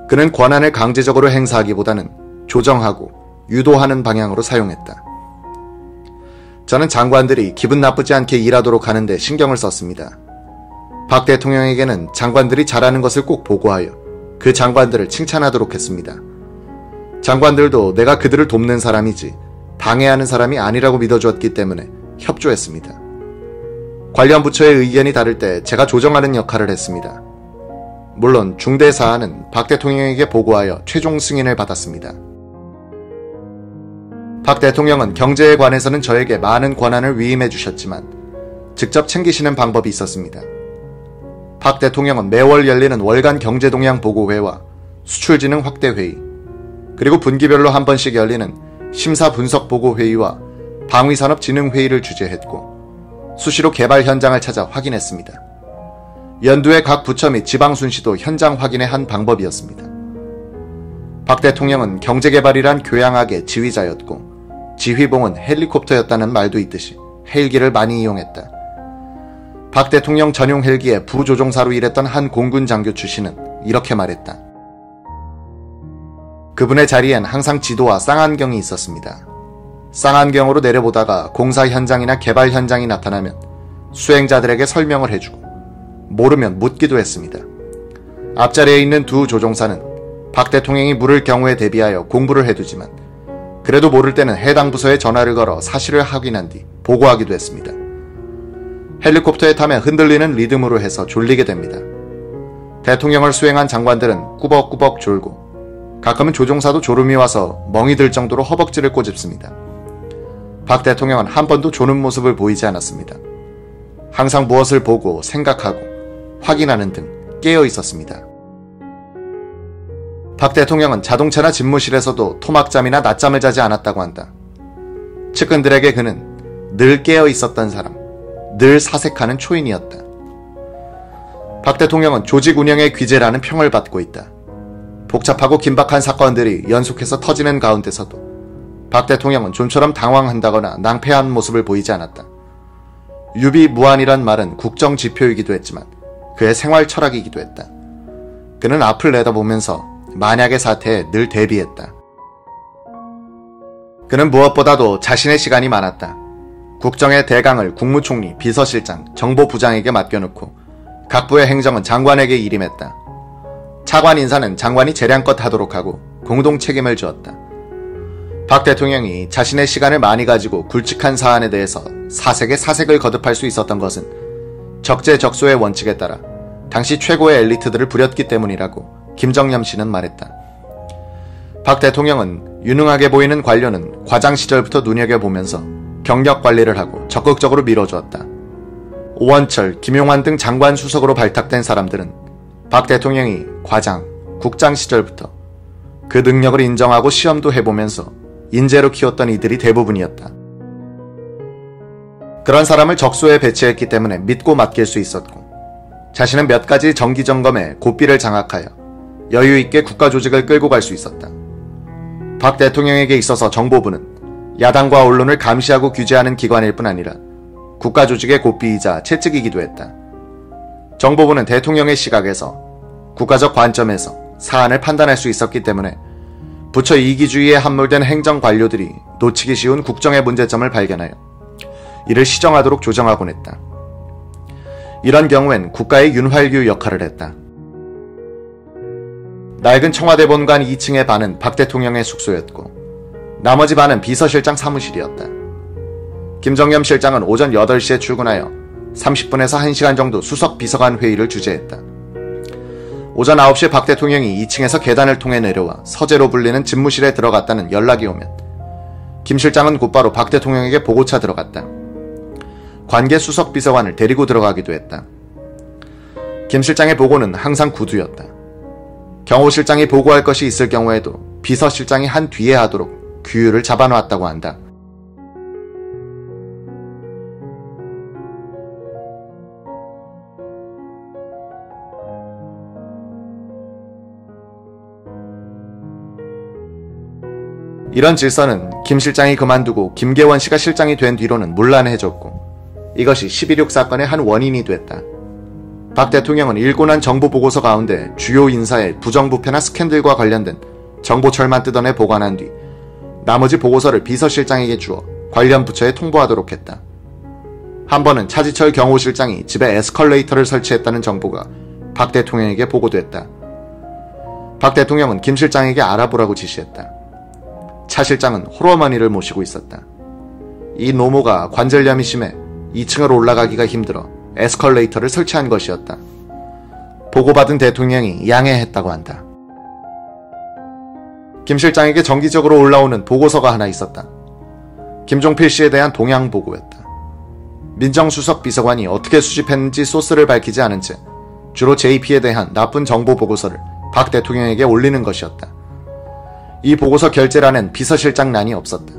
그는 권한을 강제적으로 행사하기보다는 조정하고 유도하는 방향으로 사용했다. 저는 장관들이 기분 나쁘지 않게 일하도록 하는데 신경을 썼습니다. 박 대통령에게는 장관들이 잘하는 것을 꼭 보고하여 그 장관들을 칭찬하도록 했습니다. 장관들도 내가 그들을 돕는 사람이지 방해하는 사람이 아니라고 믿어주었기 때문에 협조했습니다. 관련 부처의 의견이 다를 때 제가 조정하는 역할을 했습니다. 물론 중대 사안은 박 대통령에게 보고하여 최종 승인을 받았습니다. 박 대통령은 경제에 관해서는 저에게 많은 권한을 위임해 주셨지만 직접 챙기시는 방법이 있었습니다. 박 대통령은 매월 열리는 월간 경제동향 보고회와 수출진흥 확대회의, 그리고 분기별로 한 번씩 열리는 심사분석보고회의와 방위산업진흥회의를 주재했고 수시로 개발 현장을 찾아 확인했습니다. 연두의 각 부처 및 지방순시도 현장 확인의 한 방법이었습니다. 박 대통령은 경제개발이란 교양학의 지휘자였고 지휘봉은 헬리콥터였다는 말도 있듯이 헬기를 많이 이용했다. 박 대통령 전용 헬기의 부조종사로 일했던 한 공군 장교 출신은 이렇게 말했다. 그분의 자리엔 항상 지도와 쌍안경이 있었습니다. 쌍안경으로 내려보다가 공사 현장이나 개발 현장이 나타나면 수행자들에게 설명을 해주고 모르면 묻기도 했습니다. 앞자리에 있는 두 조종사는 박 대통령이 물을 경우에 대비하여 공부를 해두지만 그래도 모를 때는 해당 부서에 전화를 걸어 사실을 확인한 뒤 보고하기도 했습니다. 헬리콥터에 타면 흔들리는 리듬으로 해서 졸리게 됩니다. 대통령을 수행한 장관들은 꾸벅꾸벅 졸고 가끔은 조종사도 졸음이 와서 멍이 들 정도로 허벅지를 꼬집습니다. 박 대통령은 한 번도 조는 모습을 보이지 않았습니다. 항상 무엇을 보고 생각하고 확인하는 등 깨어 있었습니다. 박 대통령은 자동차나 집무실에서도 토막잠이나 낮잠을 자지 않았다고 한다. 측근들에게 그는 늘 깨어 있었던 사람, 늘 사색하는 초인이었다. 박 대통령은 조직 운영의 귀재라는 평을 받고 있다. 복잡하고 긴박한 사건들이 연속해서 터지는 가운데서도 박 대통령은 좀처럼 당황한다거나 낭패한 모습을 보이지 않았다. 유비무환이란 말은 국정지표이기도 했지만 그의 생활 철학이기도 했다. 그는 앞을 내다보면서 만약의 사태에 늘 대비했다. 그는 무엇보다도 자신의 시간이 많았다. 국정의 대강을 국무총리, 비서실장, 정보부장에게 맡겨놓고 각 부의 행정은 장관에게 일임했다. 차관 인사는 장관이 재량껏 하도록 하고 공동 책임을 지었다. 박 대통령이 자신의 시간을 많이 가지고 굵직한 사안에 대해서 사색에 사색을 거듭할 수 있었던 것은 적재적소의 원칙에 따라 당시 최고의 엘리트들을 부렸기 때문이라고 김정념 씨는 말했다. 박 대통령은 유능하게 보이는 관료는 과장 시절부터 눈여겨보면서 경력 관리를 하고 적극적으로 밀어주었다. 오원철, 김용환 등 장관 수석으로 발탁된 사람들은 박 대통령이 과장, 국장 시절부터 그 능력을 인정하고 시험도 해보면서 인재로 키웠던 이들이 대부분이었다. 그런 사람을 적소에 배치했기 때문에 믿고 맡길 수 있었고 자신은 몇 가지 정기점검에 고삐를 장악하여 여유있게 국가조직을 끌고 갈 수 있었다. 박 대통령에게 있어서 정보부는 야당과 언론을 감시하고 규제하는 기관일 뿐 아니라 국가조직의 고삐이자 채찍이기도 했다. 정보부는 대통령의 시각에서 국가적 관점에서 사안을 판단할 수 있었기 때문에 부처 이기주의에 함몰된 행정관료들이 놓치기 쉬운 국정의 문제점을 발견하여 이를 시정하도록 조정하곤 했다. 이런 경우엔 국가의 윤활유 역할을 했다. 낡은 청와대 본관 2층의 반은 박 대통령의 숙소였고 나머지 반은 비서실장 사무실이었다. 김정념 실장은 오전 8시에 출근하여 30분에서 1시간 정도 수석 비서관 회의를 주재했다. 오전 9시에 박 대통령이 2층에서 계단을 통해 내려와 서재로 불리는 집무실에 들어갔다는 연락이 오면 김 실장은 곧바로 박 대통령에게 보고차 들어갔다. 관계 수석 비서관을 데리고 들어가기도 했다. 김 실장의 보고는 항상 구두였다. 경호실장이 보고할 것이 있을 경우에도 비서실장이 한 뒤에 하도록 규율을 잡아놓았다고 한다. 이런 질서는 김 실장이 그만두고 김계원 씨가 실장이 된 뒤로는 문란해졌고 이것이 11.6 사건의 한 원인이 됐다. 박 대통령은 읽고 난 정보 보고서 가운데 주요 인사의 부정부패나 스캔들과 관련된 정보철만 뜯어내 보관한 뒤 나머지 보고서를 비서실장에게 주어 관련 부처에 통보하도록 했다. 한 번은 차지철 경호실장이 집에 에스컬레이터를 설치했다는 정보가 박 대통령에게 보고됐다. 박 대통령은 김 실장에게 알아보라고 지시했다. 차 실장은 홀어머니를 모시고 있었다. 이 노모가 관절염이 심해 2층으로 올라가기가 힘들어 에스컬레이터를 설치한 것이었다. 보고받은 대통령이 양해했다고 한다. 김 실장에게 정기적으로 올라오는 보고서가 하나 있었다. 김종필 씨에 대한 동향 보고였다. 민정수석 비서관이 어떻게 수집했는지 소스를 밝히지 않은 채 주로 JP에 대한 나쁜 정보 보고서를 박 대통령에게 올리는 것이었다. 이 보고서 결재란엔 비서실장란이 없었다.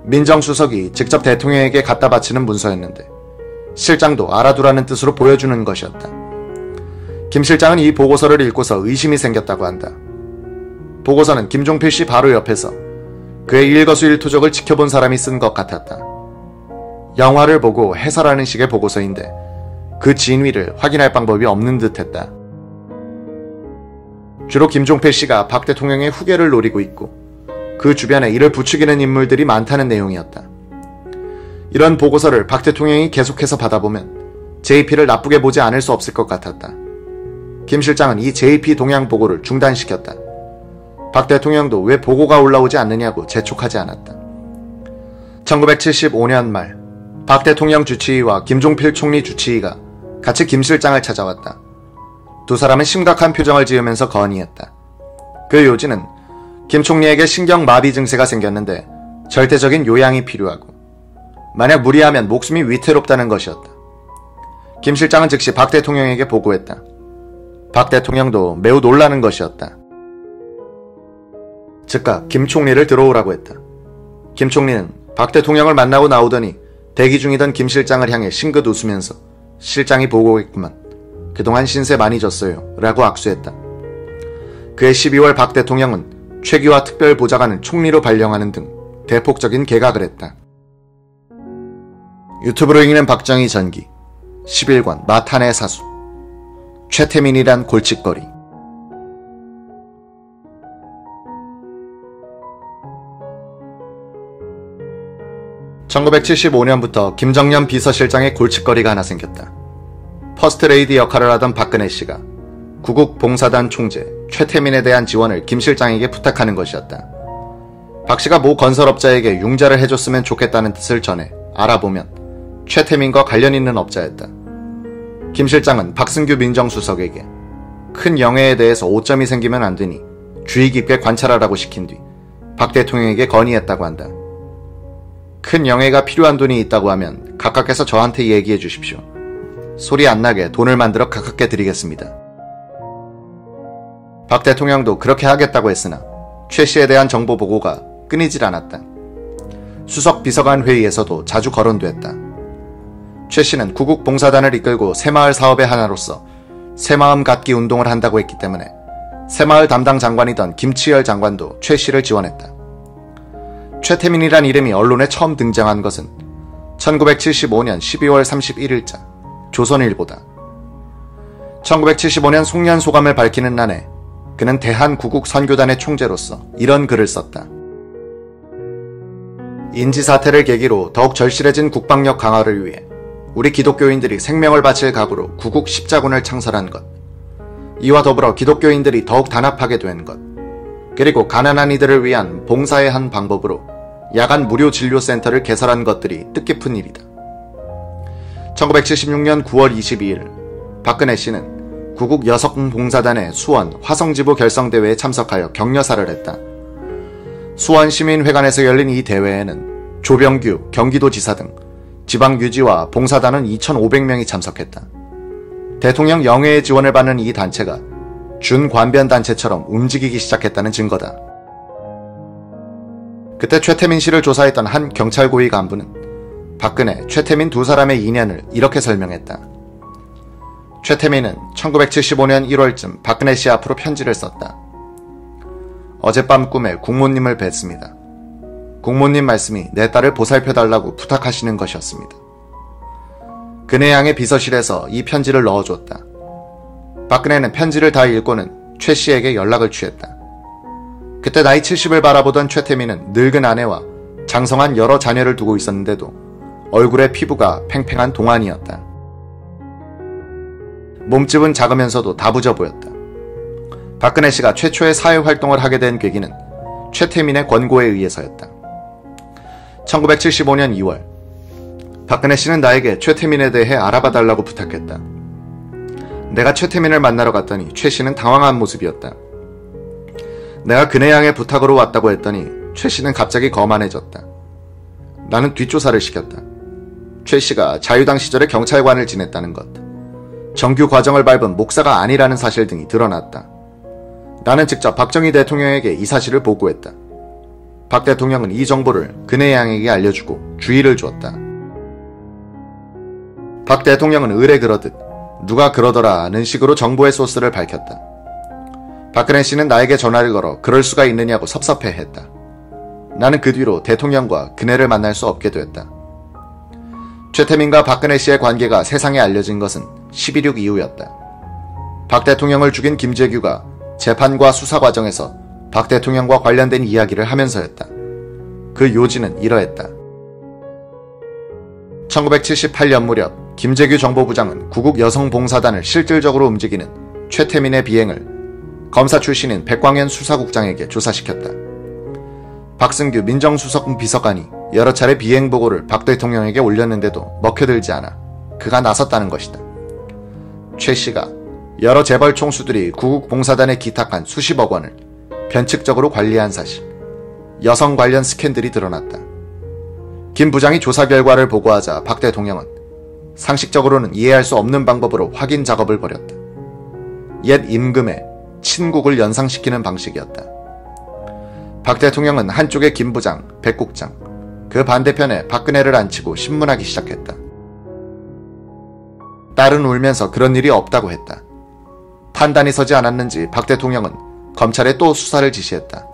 민정수석이 직접 대통령에게 갖다 바치는 문서였는데 실장도 알아두라는 뜻으로 보여주는 것이었다. 김 실장은 이 보고서를 읽고서 의심이 생겼다고 한다. 보고서는 김종필 씨 바로 옆에서 그의 일거수일투족을 지켜본 사람이 쓴 것 같았다. 영화를 보고 해설하는 식의 보고서인데 그 진위를 확인할 방법이 없는 듯했다. 주로 김종필 씨가 박 대통령의 후계를 노리고 있고 그 주변에 이를 부추기는 인물들이 많다는 내용이었다. 이런 보고서를 박 대통령이 계속해서 받아보면 JP를 나쁘게 보지 않을 수 없을 것 같았다. 김 실장은 이 JP 동향 보고를 중단시켰다. 박 대통령도 왜 보고가 올라오지 않느냐고 재촉하지 않았다. 1975년 말 박 대통령 주치의와 김종필 총리 주치의가 같이 김 실장을 찾아왔다. 두 사람은 심각한 표정을 지으면서 건의했다. 그 요지는 김 총리에게 신경마비 증세가 생겼는데 절대적인 요양이 필요하고 만약 무리하면 목숨이 위태롭다는 것이었다. 김 실장은 즉시 박 대통령에게 보고했다. 박 대통령도 매우 놀라는 것이었다. 즉각 김 총리를 들어오라고 했다. 김 총리는 박 대통령을 만나고 나오더니 대기 중이던 김 실장을 향해 싱긋 웃으면서 실장이 보고했구만. 그동안 신세 많이 졌어요. 라고 악수했다. 그해 12월 박 대통령은 최규하 특별보좌관을 총리로 발령하는 등 대폭적인 개각을 했다. 유튜브로 읽는 박정희 전기 11권 마탄의 사수 최태민이란 골칫거리. (1975년부터) 김정년 비서실장의 골칫거리가 하나 생겼다. 퍼스트레이디 역할을 하던 박근혜 씨가 구국 봉사단 총재 최태민에 대한 지원을 김 실장에게 부탁하는 것이었다. 박 씨가 모 건설업자에게 융자를 해줬으면 좋겠다는 뜻을 전해 알아보면 최태민과 관련 있는 업자였다. 김 실장은 박승규 민정수석에게 큰 영해에 대해서 오점이 생기면 안 되니 주의 깊게 관찰하라고 시킨 뒤 박 대통령에게 건의했다고 한다. 큰 영해가 필요한 돈이 있다고 하면 각하께서 저한테 얘기해 주십시오. 소리 안 나게 돈을 만들어 각하께 드리겠습니다. 박 대통령도 그렇게 하겠다고 했으나 최 씨에 대한 정보 보고가 끊이질 않았다. 수석 비서관 회의에서도 자주 거론됐다. 최 씨는 구국 봉사단을 이끌고 새마을 사업의 하나로서 새마음 갖기 운동을 한다고 했기 때문에 새마을 담당 장관이던 김치열 장관도 최 씨를 지원했다. 최태민이란 이름이 언론에 처음 등장한 것은 1975년 12월 31일자 조선일보다. 1975년 송년 소감을 밝히는 날에 그는 대한구국선교단의 총재로서 이런 글을 썼다. 인지사태를 계기로 더욱 절실해진 국방력 강화를 위해 우리 기독교인들이 생명을 바칠 각오로 구국 십자군을 창설한 것, 이와 더불어 기독교인들이 더욱 단합하게 된 것, 그리고 가난한 이들을 위한 봉사의 한 방법으로 야간 무료 진료센터를 개설한 것들이 뜻깊은 일이다. 1976년 9월 22일 박근혜 씨는 구국 여성봉사단의 수원 화성지부 결성대회에 참석하여 격려사를 했다. 수원시민회관에서 열린 이 대회에는 조병규 경기도지사 등 지방유지와 봉사단은 2,500명이 참석했다. 대통령 영해의 지원을 받는 이 단체가 준관변단체처럼 움직이기 시작했다는 증거다. 그때 최태민 씨를 조사했던 한 경찰고위 간부는 박근혜, 최태민 두 사람의 인연을 이렇게 설명했다. 최태민은 1975년 1월쯤 박근혜 씨 앞으로 편지를 썼다. 어젯밤 꿈에 국모님을 뵀습니다. 국모님 말씀이 내 딸을 보살펴달라고 부탁하시는 것이었습니다. 그 내양의 비서실에서 이 편지를 넣어줬다. 박근혜는 편지를 다 읽고는 최 씨에게 연락을 취했다. 그때 나이 70을 바라보던 최태민은 늙은 아내와 장성한 여러 자녀를 두고 있었는데도 얼굴의 피부가 팽팽한 동안이었다. 몸집은 작으면서도 다부져 보였다. 박근혜 씨가 최초의 사회활동을 하게 된 계기는 최태민의 권고에 의해서였다. 1975년 2월 박근혜 씨는 나에게 최태민에 대해 알아봐달라고 부탁했다. 내가 최태민을 만나러 갔더니 최 씨는 당황한 모습이었다. 내가 그네 양의 부탁으로 왔다고 했더니 최 씨는 갑자기 거만해졌다. 나는 뒷조사를 시켰다. 최 씨가 자유당 시절에 경찰관을 지냈다는 것, 정규 과정을 밟은 목사가 아니라는 사실 등이 드러났다. 나는 직접 박정희 대통령에게 이 사실을 보고했다. 박 대통령은 이 정보를 그네 양에게 알려주고 주의를 주었다. 박 대통령은 을에 그러듯 누가 그러더라는 식으로 정보의 소스를 밝혔다. 박근혜 씨는 나에게 전화를 걸어 그럴 수가 있느냐고 섭섭해했다. 나는 그 뒤로 대통령과 그네를 만날 수 없게 됐다. 최태민과 박근혜 씨의 관계가 세상에 알려진 것은 12.6 이후였다. 박 대통령을 죽인 김재규가 재판과 수사 과정에서 박 대통령과 관련된 이야기를 하면서였다. 그 요지는 이러했다. 1978년 무렵 김재규 정보부장은 구국 여성봉사단을 실질적으로 움직이는 최태민의 비행을 검사 출신인 백광현 수사국장에게 조사시켰다. 박승규 민정수석 비서관이 여러 차례 비행보고를 박 대통령에게 올렸는데도 먹혀들지 않아 그가 나섰다는 것이다. 최 씨가 여러 재벌 총수들이 구국봉사단에 기탁한 수십억 원을 변칙적으로 관리한 사실, 여성 관련 스캔들이 드러났다. 김 부장이 조사 결과를 보고하자 박 대통령은 상식적으로는 이해할 수 없는 방법으로 확인 작업을 벌였다. 옛 임금의 친국을 연상시키는 방식이었다. 박 대통령은 한쪽에 김 부장, 백 국장, 그 반대편에 박근혜를 앉히고 신문하기 시작했다. 딸은 울면서 그런 일이 없다고 했다. 판단이 서지 않았는지 박 대통령은 검찰에 또 수사를 지시했다.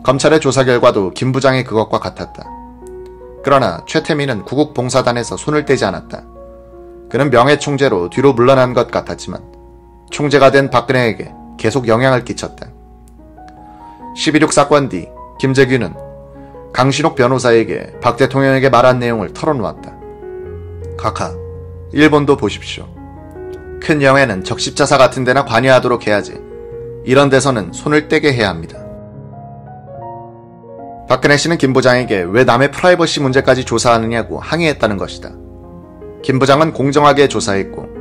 검찰의 조사 결과도 김 부장의 그것과 같았다. 그러나 최태민은 구국봉사단에서 손을 떼지 않았다. 그는 명예총재로 뒤로 물러난 것 같았지만 총재가 된 박근혜에게 계속 영향을 끼쳤다. 12.6 사건 뒤 김재규는 강신옥 변호사에게 박 대통령에게 말한 내용을 털어놓았다. 카카, 일본도 보십시오. 큰 영해는 적십자사 같은 데나 관여하도록 해야지. 이런 데서는 손을 떼게 해야 합니다. 박근혜 씨는 김 부장에게 왜 남의 프라이버시 문제까지 조사하느냐고 항의했다는 것이다. 김 부장은 공정하게 조사했고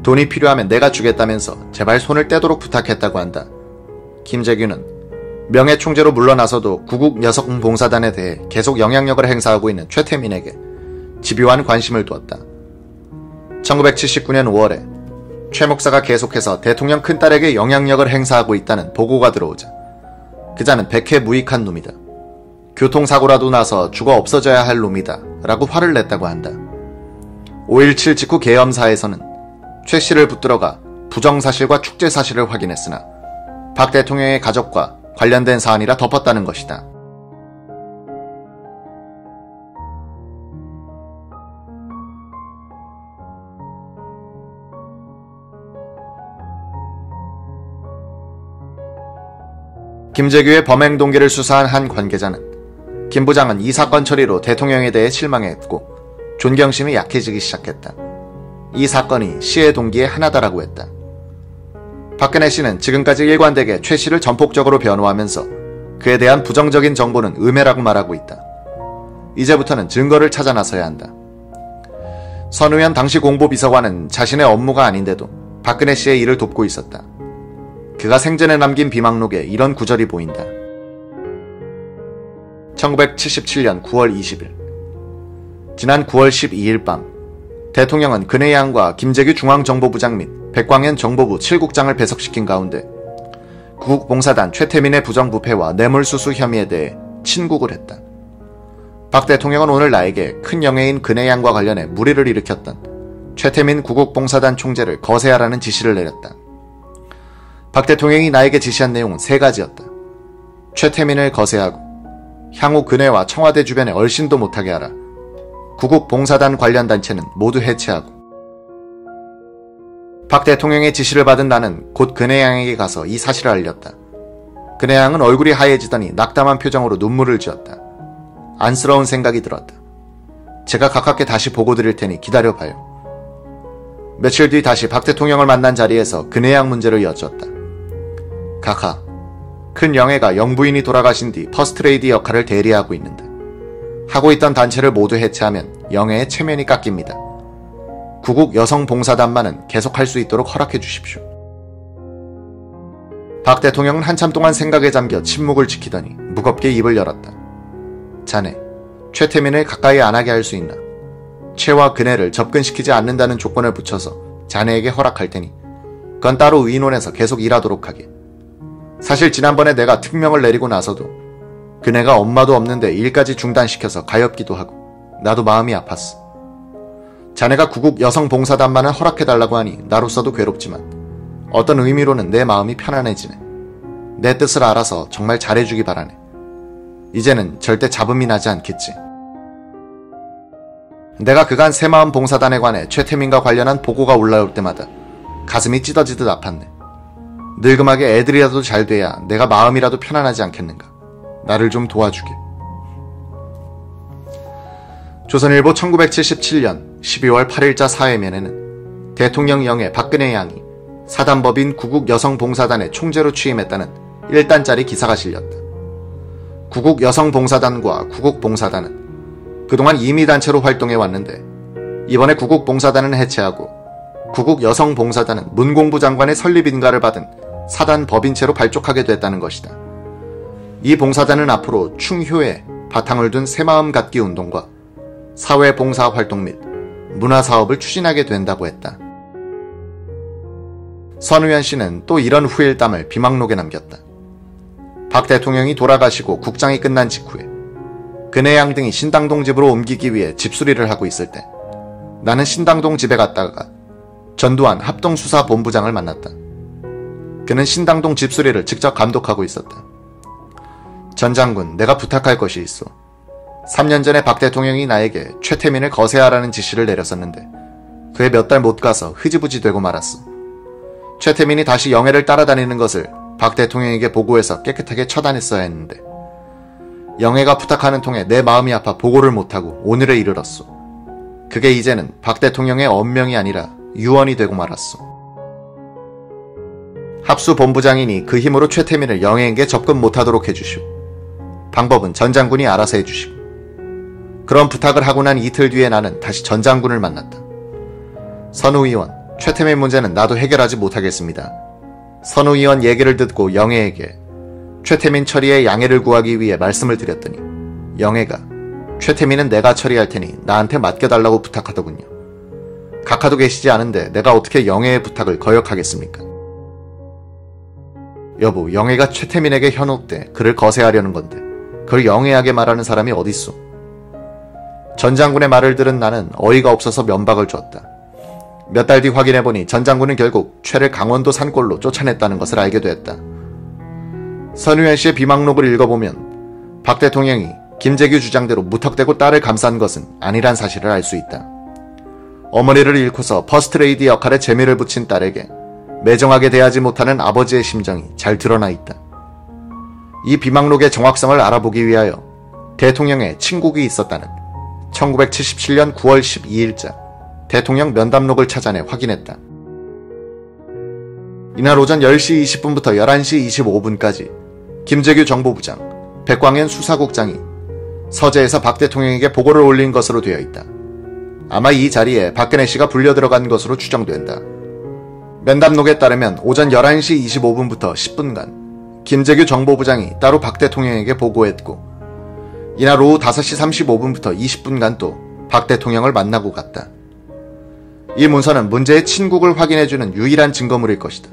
돈이 필요하면 내가 주겠다면서 제발 손을 떼도록 부탁했다고 한다. 김재규는 명예총재로 물러나서도 구국 여성봉사단에 대해 계속 영향력을 행사하고 있는 최태민에게 집요한 관심을 두었다. 1979년 5월에 최 목사가 계속해서 대통령 큰딸에게 영향력을 행사하고 있다는 보고가 들어오자 그자는 백해 무익한 놈이다. 교통사고라도 나서 죽어 없어져야 할 놈이다 라고 화를 냈다고 한다. 5.17 직후 계엄사에서는 최 씨를 붙들어가 부정사실과 축제사실을 확인했으나 박 대통령의 가족과 관련된 사안이라 덮었다는 것이다. 김재규의 범행 동기를 수사한 한 관계자는 김 부장은 이 사건 처리로 대통령에 대해 실망했고 존경심이 약해지기 시작했다. 이 사건이 시의 동기의 하나다라고 했다. 박근혜 씨는 지금까지 일관되게 최 씨를 전폭적으로 변호하면서 그에 대한 부정적인 정보는 음해라고 말하고 있다. 이제부터는 증거를 찾아 나서야 한다. 선우현 당시 공보비서관은 자신의 업무가 아닌데도 박근혜 씨의 일을 돕고 있었다. 그가 생전에 남긴 비망록에 이런 구절이 보인다. 1977년 9월 20일 지난 9월 12일 밤 대통령은 근혜양과 김재규 중앙정보부장 및 백광현 정보부 7국장을 배석시킨 가운데 구국봉사단 최태민의 부정부패와 뇌물수수 혐의에 대해 친국을 했다. 박 대통령은 오늘 나에게 큰 영예인 근혜양과 관련해 물의를 일으켰던 최태민 구국봉사단 총재를 거세하라는 지시를 내렸다. 박 대통령이 나에게 지시한 내용은 3가지였다. 최태민을 거세하고 향후 근혜와 청와대 주변에 얼씬도 못하게 하라. 구국봉사단 관련 단체는 모두 해체하고. 박 대통령의 지시를 받은 나는 곧 근혜양에게 가서 이 사실을 알렸다. 근혜양은 얼굴이 하얘지더니 낙담한 표정으로 눈물을 지었다. 안쓰러운 생각이 들었다. 제가 가깝게 다시 보고 드릴 테니 기다려봐요. 며칠 뒤 다시 박 대통령을 만난 자리에서 근혜양 문제를 여쭈었다. 카카, 큰 영예가 영부인이 돌아가신 뒤 퍼스트레이디 역할을 대리하고 있는데 하고 있던 단체를 모두 해체하면 영예의 체면이 깎입니다. 구국 여성봉사단만은 계속할 수 있도록 허락해 주십시오. 박 대통령은 한참 동안 생각에 잠겨 침묵을 지키더니 무겁게 입을 열었다. 자네, 최태민을 가까이 안 하게 할 수 있나? 최와 근혜를 접근시키지 않는다는 조건을 붙여서 자네에게 허락할 테니 그건 따로 의논해서 계속 일하도록 하게. 사실 지난번에 내가 특명을 내리고 나서도 그네가 엄마도 없는데 일까지 중단시켜서 가엾기도 하고 나도 마음이 아팠어. 자네가 구국 여성봉사단만을 허락해달라고 하니 나로서도 괴롭지만 어떤 의미로는 내 마음이 편안해지네. 내 뜻을 알아서 정말 잘해주기 바라네. 이제는 절대 잡음이 나지 않겠지. 내가 그간 새마음 봉사단에 관해 최태민과 관련한 보고가 올라올 때마다 가슴이 찢어지듯 아팠네. 늙음하게 애들이라도 잘 돼야 내가 마음이라도 편안하지 않겠는가. 나를 좀 도와주게. 조선일보 1977년 12월 8일자 사회면에는 대통령 영예 박근혜 양이 사단법인 구국여성봉사단의 총재로 취임했다는 1단짜리 기사가 실렸다. 구국여성봉사단과 구국봉사단은 그동안 임의단체로 활동해왔는데 이번에 구국봉사단은 해체하고 구국여성봉사단은 문공부 장관의 설립 인가를 받은 사단 법인체로 발족하게 됐다는 것이다. 이 봉사단은 앞으로 충효에 바탕을 둔 새마음 갖기 운동과 사회봉사 활동 및 문화사업을 추진하게 된다고 했다. 선우현 씨는 또 이런 후일담을 비망록에 남겼다. 박 대통령이 돌아가시고 국장이 끝난 직후에 그네 양 등이 신당동 집으로 옮기기 위해 집수리를 하고 있을 때 나는 신당동 집에 갔다가 전두환 합동수사본부장을 만났다. 그는 신당동 집수리를 직접 감독하고 있었다. 전 장군, 내가 부탁할 것이 있어. 3년 전에 박 대통령이 나에게 최태민을 거세하라는 지시를 내렸었는데 그에 몇 달 못 가서 흐지부지 되고 말았어. 최태민이 다시 영해를 따라다니는 것을 박 대통령에게 보고해서 깨끗하게 처단했어야 했는데 영해가 부탁하는 통에 내 마음이 아파 보고를 못하고 오늘에 이르렀소. 그게 이제는 박 대통령의 언명이 아니라 유언이 되고 말았소. 합수본부장이니 그 힘으로 최태민을 영해에게 접근 못하도록 해주시오. 방법은 전 장군이 알아서 해주시고. 그런 부탁을 하고 난 이틀 뒤에 나는 다시 전 장군을 만났다. 선우 의원, 최태민 문제는 나도 해결하지 못하겠습니다. 선우 의원 얘기를 듣고 영해에게 최태민 처리에 양해를 구하기 위해 말씀을 드렸더니 영해가 최태민은 내가 처리할 테니 나한테 맡겨달라고 부탁하더군요. 각하도 계시지 않은데 내가 어떻게 영해의 부탁을 거역하겠습니까? 여보, 영해가 최태민에게 현혹돼 그를 거세하려는 건데 그걸 영해하게 말하는 사람이 어딨소? 전 장군의 말을 들은 나는 어이가 없어서 면박을 줬다. 몇 달 뒤 확인해보니 전 장군은 결국 최를 강원도 산골로 쫓아냈다는 것을 알게 됐다. 선우현 씨의 비망록을 읽어보면 박 대통령이 김재규 주장대로 무턱대고 딸을 감싼 것은 아니란 사실을 알 수 있다. 어머니를 잃고서 퍼스트레이디 역할에 재미를 붙인 딸에게 매정하게 대하지 못하는 아버지의 심정이 잘 드러나 있다. 이 비망록의 정확성을 알아보기 위하여 대통령의 친국이 있었다는 1977년 9월 12일자 대통령 면담록을 찾아내 확인했다. 이날 오전 10시 20분부터 11시 25분까지 김재규 정보부장, 백광현 수사국장이 서재에서 박 대통령에게 보고를 올린 것으로 되어 있다. 아마 이 자리에 박근혜 씨가 불려 들어간 것으로 추정된다. 면담록에 따르면 오전 11시 25분부터 10분간 김재규 정보부장이 따로 박 대통령에게 보고했고 이날 오후 5시 35분부터 20분간 또 박 대통령을 만나고 갔다. 이 문서는 문제의 친국을 확인해주는 유일한 증거물일 것이다.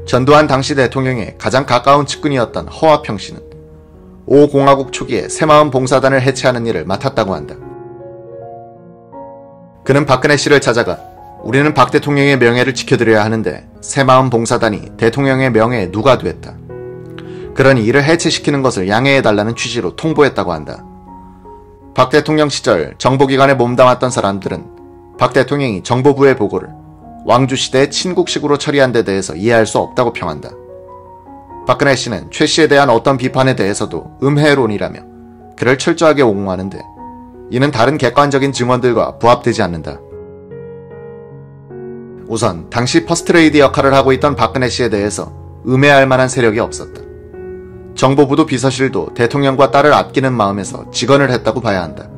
전두환 당시 대통령의 가장 가까운 측근이었던 허화평 씨는 5공화국 초기에 새마음 봉사단을 해체하는 일을 맡았다고 한다. 그는 박근혜 씨를 찾아가 우리는 박 대통령의 명예를 지켜드려야 하는데 새마음 봉사단이 대통령의 명예에 누가 됐다. 그러니 이를 해체시키는 것을 양해해달라는 취지로 통보했다고 한다. 박 대통령 시절 정보기관에 몸담았던 사람들은 박 대통령이 정보부의 보고를 왕주시대의 친국식으로 처리한 데 대해서 이해할 수 없다고 평한다. 박근혜 씨는 최 씨에 대한 어떤 비판에 대해서도 음해론이라며 그를 철저하게 옹호하는데 이는 다른 객관적인 증언들과 부합되지 않는다. 우선 당시 퍼스트레이디 역할을 하고 있던 박근혜 씨에 대해서 음해할 만한 세력이 없었다. 정보부도 비서실도 대통령과 딸을 아끼는 마음에서 직언을 했다고 봐야 한다.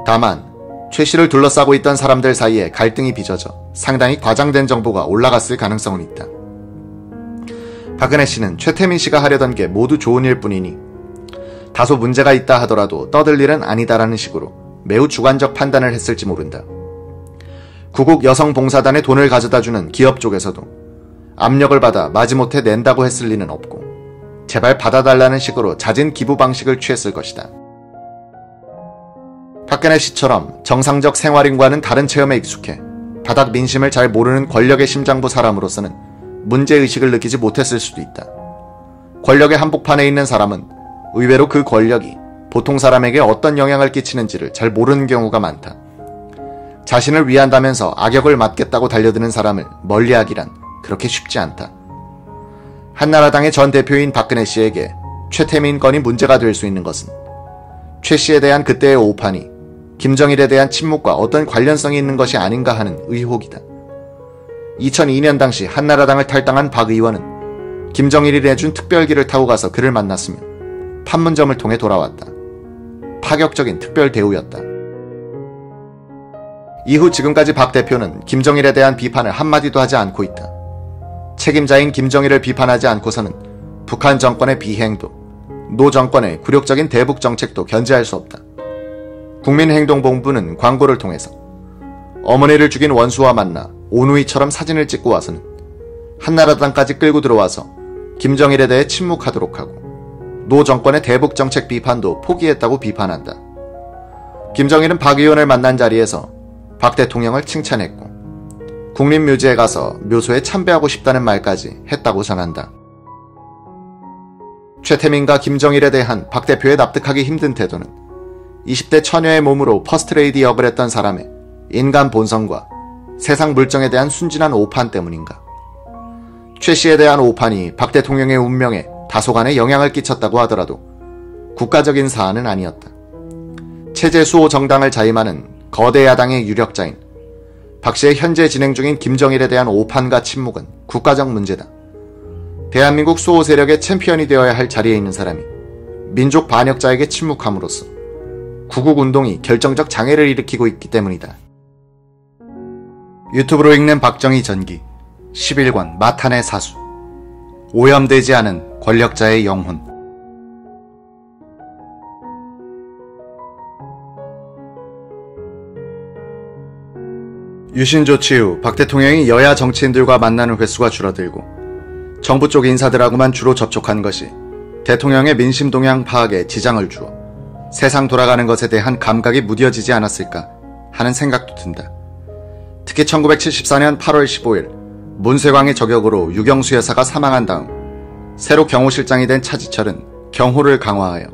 다만 최 씨를 둘러싸고 있던 사람들 사이에 갈등이 빚어져 상당히 과장된 정보가 올라갔을 가능성은 있다. 박근혜 씨는 최태민 씨가 하려던 게 모두 좋은 일 뿐이니 다소 문제가 있다 하더라도 떠들 일은 아니다라는 식으로 매우 주관적 판단을 했을지 모른다. 구국여성봉사단에 돈을 가져다주는 기업 쪽에서도 압력을 받아 마지못해 낸다고 했을 리는 없고 제발 받아달라는 식으로 잦은 기부 방식을 취했을 것이다. 박근혜 씨처럼 정상적 생활인과는 다른 체험에 익숙해 바닥 민심을 잘 모르는 권력의 심장부 사람으로서는 문제의식을 느끼지 못했을 수도 있다. 권력의 한복판에 있는 사람은 의외로 그 권력이 보통 사람에게 어떤 영향을 끼치는지를 잘 모르는 경우가 많다. 자신을 위한다면서 악역을 맡겠다고 달려드는 사람을 멀리하기란 그렇게 쉽지 않다. 한나라당의 전 대표인 박근혜 씨에게 최태민 건이 문제가 될 수 있는 것은 최 씨에 대한 그때의 오판이 김정일에 대한 침묵과 어떤 관련성이 있는 것이 아닌가 하는 의혹이다. 2002년 당시 한나라당을 탈당한 박 의원은 김정일이 내준 특별기를 타고 가서 그를 만났으며 판문점을 통해 돌아왔다. 파격적인 특별 대우였다. 이후 지금까지 박 대표는 김정일에 대한 비판을 한마디도 하지 않고 있다. 책임자인 김정일을 비판하지 않고서는 북한 정권의 비행도, 노 정권의 굴욕적인 대북 정책도 견제할 수 없다. 국민행동본부는 광고를 통해서 어머니를 죽인 원수와 만나 오누이처럼 사진을 찍고 와서는 한나라당까지 끌고 들어와서 김정일에 대해 침묵하도록 하고 노 정권의 대북 정책 비판도 포기했다고 비판한다. 김정일은 박 의원을 만난 자리에서 박 대통령을 칭찬했고 국립묘지에 가서 묘소에 참배하고 싶다는 말까지 했다고 전한다. 최태민과 김정일에 대한 박 대표의 납득하기 힘든 태도는 20대 처녀의 몸으로 퍼스트레이디 역을 했던 사람의 인간 본성과 세상 물정에 대한 순진한 오판 때문인가? 최 씨에 대한 오판이 박 대통령의 운명에 다소간의 영향을 끼쳤다고 하더라도 국가적인 사안은 아니었다. 체제 수호 정당을 자임하는 거대 야당의 유력자인 박 씨의 현재 진행 중인 김정일에 대한 오판과 침묵은 국가적 문제다. 대한민국 수호 세력의 챔피언이 되어야 할 자리에 있는 사람이 민족 반역자에게 침묵함으로써 구국운동이 결정적 장애를 일으키고 있기 때문이다. 유튜브로 읽는 박정희 전기 11권 마탄의 사수 오염되지 않은 권력자의 영혼. 유신 조치 후 박 대통령이 여야 정치인들과 만나는 횟수가 줄어들고 정부 쪽 인사들하고만 주로 접촉한 것이 대통령의 민심 동향 파악에 지장을 주어 세상 돌아가는 것에 대한 감각이 무뎌지지 않았을까 하는 생각도 든다. 특히 1974년 8월 15일 문쇠광의 저격으로 유경수 여사가 사망한 다음 새로 경호실장이 된 차지철은 경호를 강화하여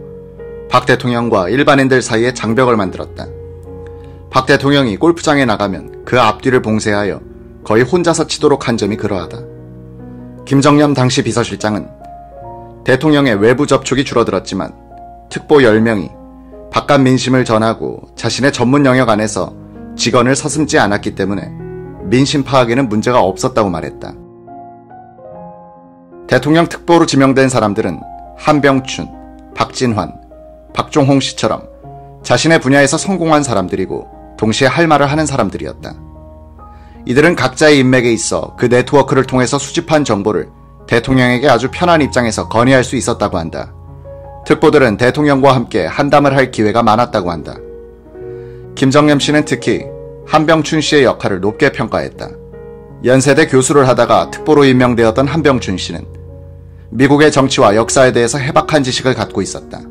박 대통령과 일반인들 사이에 장벽을 만들었다. 박 대통령이 골프장에 나가면 그 앞뒤를 봉쇄하여 거의 혼자서 치도록 한 점이 그러하다. 김정념 당시 비서실장은 대통령의 외부 접촉이 줄어들었지만 특보 10명이 바깥 민심을 전하고 자신의 전문 영역 안에서 직언을 서슴지 않았기 때문에 민심 파악에는 문제가 없었다고 말했다. 대통령 특보로 지명된 사람들은 한병춘, 박진환, 박종홍 씨처럼 자신의 분야에서 성공한 사람들이고 동시에 할 말을 하는 사람들이었다. 이들은 각자의 인맥에 있어 그 네트워크를 통해서 수집한 정보를 대통령에게 아주 편한 입장에서 건의할 수 있었다고 한다. 특보들은 대통령과 함께 한담을 할 기회가 많았다고 한다. 김정념 씨는 특히 한병춘 씨의 역할을 높게 평가했다. 연세대 교수를 하다가 특보로 임명되었던 한병춘 씨는 미국의 정치와 역사에 대해서 해박한 지식을 갖고 있었다.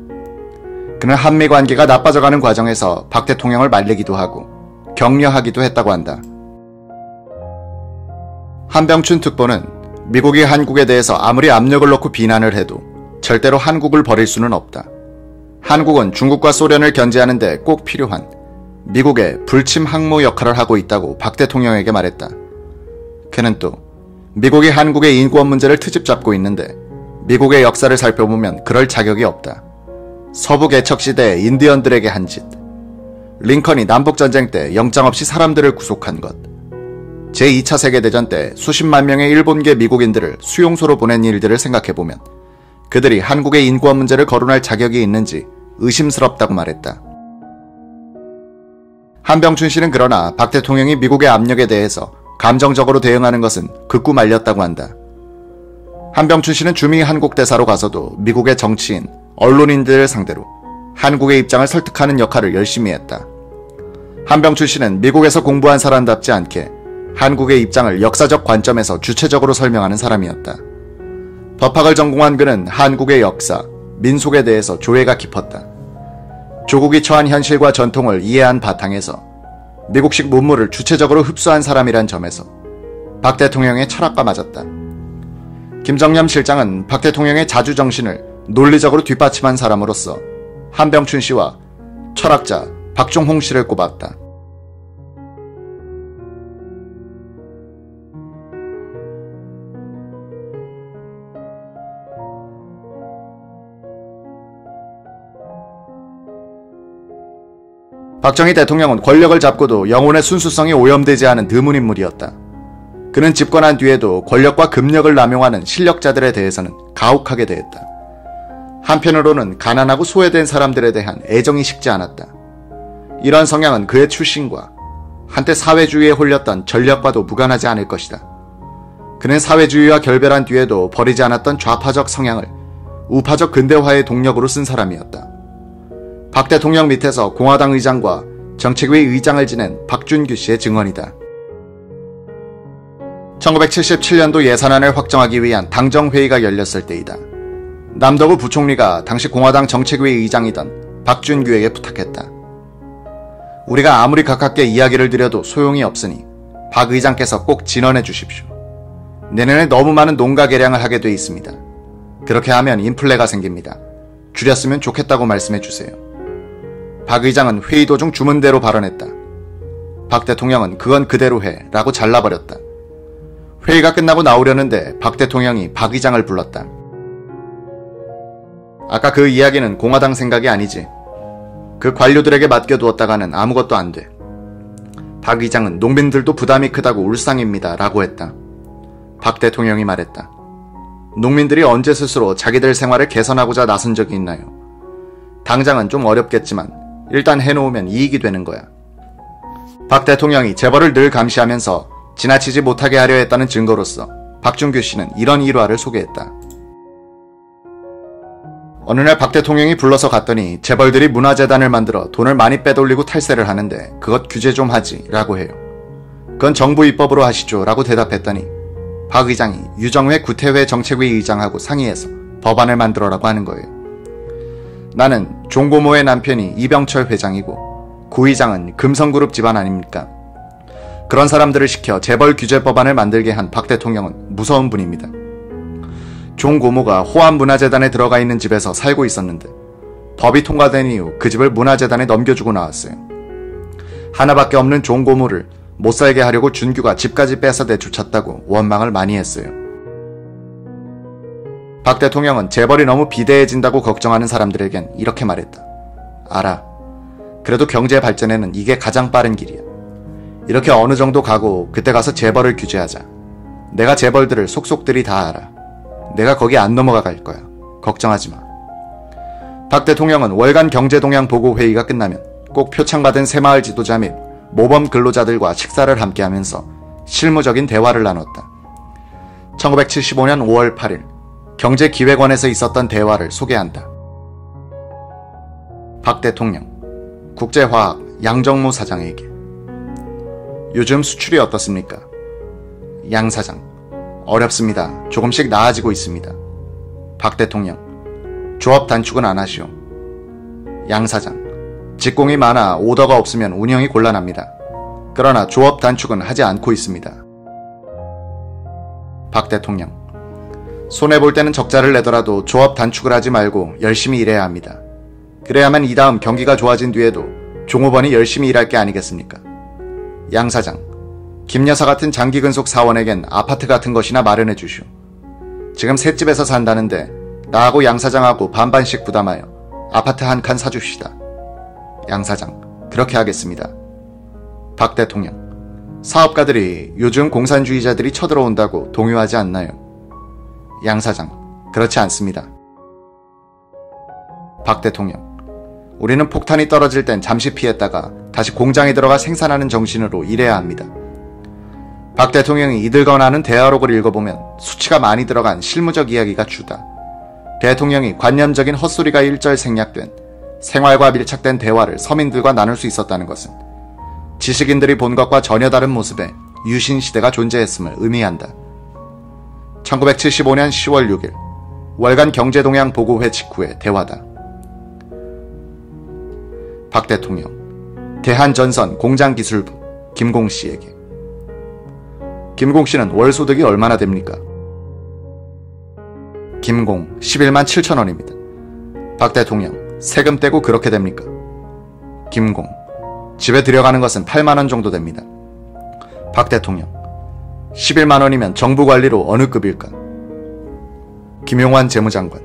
그는 한미 관계가 나빠져가는 과정에서 박 대통령을 말리기도 하고 격려하기도 했다고 한다. 한병춘 특보는 미국이 한국에 대해서 아무리 압력을 넣고 비난을 해도 절대로 한국을 버릴 수는 없다. 한국은 중국과 소련을 견제하는 데 꼭 필요한 미국의 불침 항모 역할을 하고 있다고 박 대통령에게 말했다. 그는 또 미국이 한국의 인권 문제를 트집 잡고 있는데 미국의 역사를 살펴보면 그럴 자격이 없다. 서부 개척 시대의 인디언들에게 한 짓, 링컨이 남북전쟁 때 영장 없이 사람들을 구속한 것, 제2차 세계대전 때 수십만 명의 일본계 미국인들을 수용소로 보낸 일들을 생각해보면 그들이 한국의 인권 문제를 거론할 자격이 있는지 의심스럽다고 말했다. 한병춘 씨는 그러나 박 대통령이 미국의 압력에 대해서 감정적으로 대응하는 것은 극구 말렸다고 한다. 한병춘 씨는 주미 한국 대사로 가서도 미국의 정치인, 언론인들을 상대로 한국의 입장을 설득하는 역할을 열심히 했다. 한병춘 씨는 미국에서 공부한 사람답지 않게 한국의 입장을 역사적 관점에서 주체적으로 설명하는 사람이었다. 법학을 전공한 그는 한국의 역사, 민속에 대해서 조예가 깊었다. 조국이 처한 현실과 전통을 이해한 바탕에서 미국식 문물을 주체적으로 흡수한 사람이란 점에서 박 대통령의 철학과 맞았다. 김정념 실장은 박 대통령의 자주정신을 논리적으로 뒷받침한 사람으로서 한병춘 씨와 철학자 박종홍 씨를 꼽았다. 박정희 대통령은 권력을 잡고도 영혼의 순수성이 오염되지 않은 드문 인물이었다. 그는 집권한 뒤에도 권력과 금력을 남용하는 실력자들에 대해서는 가혹하게 대했다. 한편으로는 가난하고 소외된 사람들에 대한 애정이 식지 않았다. 이런 성향은 그의 출신과 한때 사회주의에 홀렸던 전력과도 무관하지 않을 것이다. 그는 사회주의와 결별한 뒤에도 버리지 않았던 좌파적 성향을 우파적 근대화의 동력으로 쓴 사람이었다. 박 대통령 밑에서 공화당 의장과 정책위 의장을 지낸 박준규 씨의 증언이다. 1977년도 예산안을 확정하기 위한 당정회의가 열렸을 때이다. 남덕우 부총리가 당시 공화당 정책위 의장이던 박준규에게 부탁했다. 우리가 아무리 가깝게 이야기를 드려도 소용이 없으니 박 의장께서 꼭 진언해 주십시오. 내년에 너무 많은 농가 개량을 하게 돼 있습니다. 그렇게 하면 인플레가 생깁니다. 줄였으면 좋겠다고 말씀해 주세요. 박 의장은 회의 도중 주문대로 발언했다. 박 대통령은 그건 그대로 해 라고 잘라버렸다. 회의가 끝나고 나오려는데 박 대통령이 박 의장을 불렀다. 아까 그 이야기는 공화당 생각이 아니지. 그 관료들에게 맡겨두었다가는 아무것도 안 돼. 박 의장은 농민들도 부담이 크다고 울상입니다 라고 했다. 박 대통령이 말했다. 농민들이 언제 스스로 자기들 생활을 개선하고자 나선 적이 있나요? 당장은 좀 어렵겠지만 일단 해놓으면 이익이 되는 거야. 박 대통령이 재벌을 늘 감시하면서 지나치지 못하게 하려 했다는 증거로서 박준규 씨는 이런 일화를 소개했다. 어느 날 박 대통령이 불러서 갔더니 재벌들이 문화재단을 만들어 돈을 많이 빼돌리고 탈세를 하는데 그것 규제 좀 하지 라고 해요. 그건 정부 입법으로 하시죠 라고 대답했더니 박 의장이 유정회 구태회 정책위 의장하고 상의해서 법안을 만들어라고 하는 거예요. 나는 종고모의 남편이 이병철 회장이고 구 의장은 금성그룹 집안 아닙니까? 그런 사람들을 시켜 재벌 규제 법안을 만들게 한 박 대통령은 무서운 분입니다. 종고모가 호암문화재단에 들어가 있는 집에서 살고 있었는데 법이 통과된 이후 그 집을 문화재단에 넘겨주고 나왔어요. 하나밖에 없는 종고모를 못 살게 하려고 준규가 집까지 빼서 내쫓았다고 원망을 많이 했어요. 박 대통령은 재벌이 너무 비대해진다고 걱정하는 사람들에겐 이렇게 말했다. 알아. 그래도 경제 발전에는 이게 가장 빠른 길이야. 이렇게 어느 정도 가고 그때 가서 재벌을 규제하자. 내가 재벌들을 속속들이 다 알아. 내가 거기 안 넘어가 갈 거야. 걱정하지 마. 박 대통령은 월간 경제동향 보고회의가 끝나면 꼭 표창받은 새마을 지도자 및 모범 근로자들과 식사를 함께하면서 실무적인 대화를 나눴다. 1975년 5월 8일 경제기획원에서 있었던 대화를 소개한다. 박 대통령, 국제화학 양정무 사장에게 요즘 수출이 어떻습니까? 양 사장, 어렵습니다. 조금씩 나아지고 있습니다. 박 대통령, 조업 단축은 안 하시오. 양 사장, 직공이 많아 오더가 없으면 운영이 곤란합니다. 그러나 조업 단축은 하지 않고 있습니다. 박 대통령, 손해볼 때는 적자를 내더라도 조업 단축을 하지 말고 열심히 일해야 합니다. 그래야만 이 다음 경기가 좋아진 뒤에도 종업원이 열심히 일할 게 아니겠습니까? 양 사장, 김 여사 같은 장기근속 사원에겐 아파트 같은 것이나 마련해 주시오. 지금 셋집에서 산다는데 나하고 양 사장하고 반반씩 부담하여 아파트 한 칸 사줍시다. 양 사장, 그렇게 하겠습니다. 박 대통령, 사업가들이 요즘 공산주의자들이 쳐들어온다고 동요하지 않나요? 양 사장, 그렇지 않습니다. 박 대통령, 우리는 폭탄이 떨어질 땐 잠시 피했다가 다시 공장에 들어가 생산하는 정신으로 일해야 합니다. 박 대통령이 이들과 나눈 대화록을 읽어보면 수치가 많이 들어간 실무적 이야기가 주다. 대통령이 관념적인 헛소리가 일절 생략된 생활과 밀착된 대화를 서민들과 나눌 수 있었다는 것은 지식인들이 본 것과 전혀 다른 모습의 유신시대가 존재했음을 의미한다. 1975년 10월 6일 월간 경제동향 보고회 직후의 대화다. 박 대통령, 대한전선 공장기술부 김공씨에게 김공씨는 월 소득이 얼마나 됩니까? 김공, 11만 7천 원입니다. 박 대통령, 세금 떼고 그렇게 됩니까? 김공, 집에 들여가는 것은 8만 원 정도 됩니다. 박 대통령, 11만 원이면 정부 관리로 어느 급일까? 김용환 재무장관,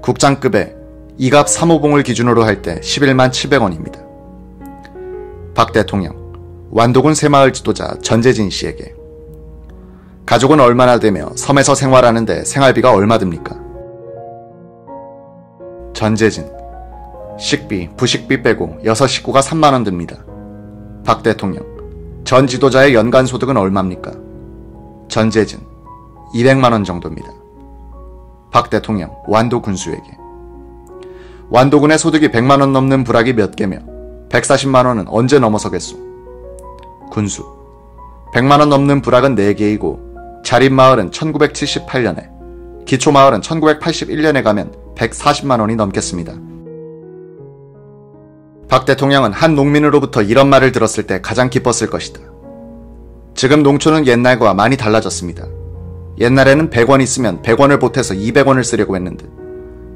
국장급의 이갑 3호봉을 기준으로 할 때 11만 700원입니다. 박 대통령, 완도군 새마을 지도자 전재진 씨에게 가족은 얼마나 되며 섬에서 생활하는데 생활비가 얼마 듭니까? 전재진. 식비, 부식비 빼고 6식구가 3만원 듭니다. 박 대통령. 전 지도자의 연간 소득은 얼마입니까? 전재진. 200만원 정도입니다. 박 대통령. 완도 군수에게. 완도군의 소득이 100만원 넘는 부락이 몇 개며 140만원은 언제 넘어서겠소? 군수. 100만원 넘는 부락은 4개이고 자립마을은 1978년에, 기초마을은 1981년에 가면 140만원이 넘겠습니다. 박 대통령은 한 농민으로부터 이런 말을 들었을 때 가장 기뻤을 것이다. 지금 농촌은 옛날과 많이 달라졌습니다. 옛날에는 100원 있으면 100원을 보태서 200원을 쓰려고 했는데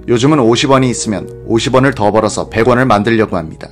요즘은 50원이 있으면 50원을 더 벌어서 100원을 만들려고 합니다.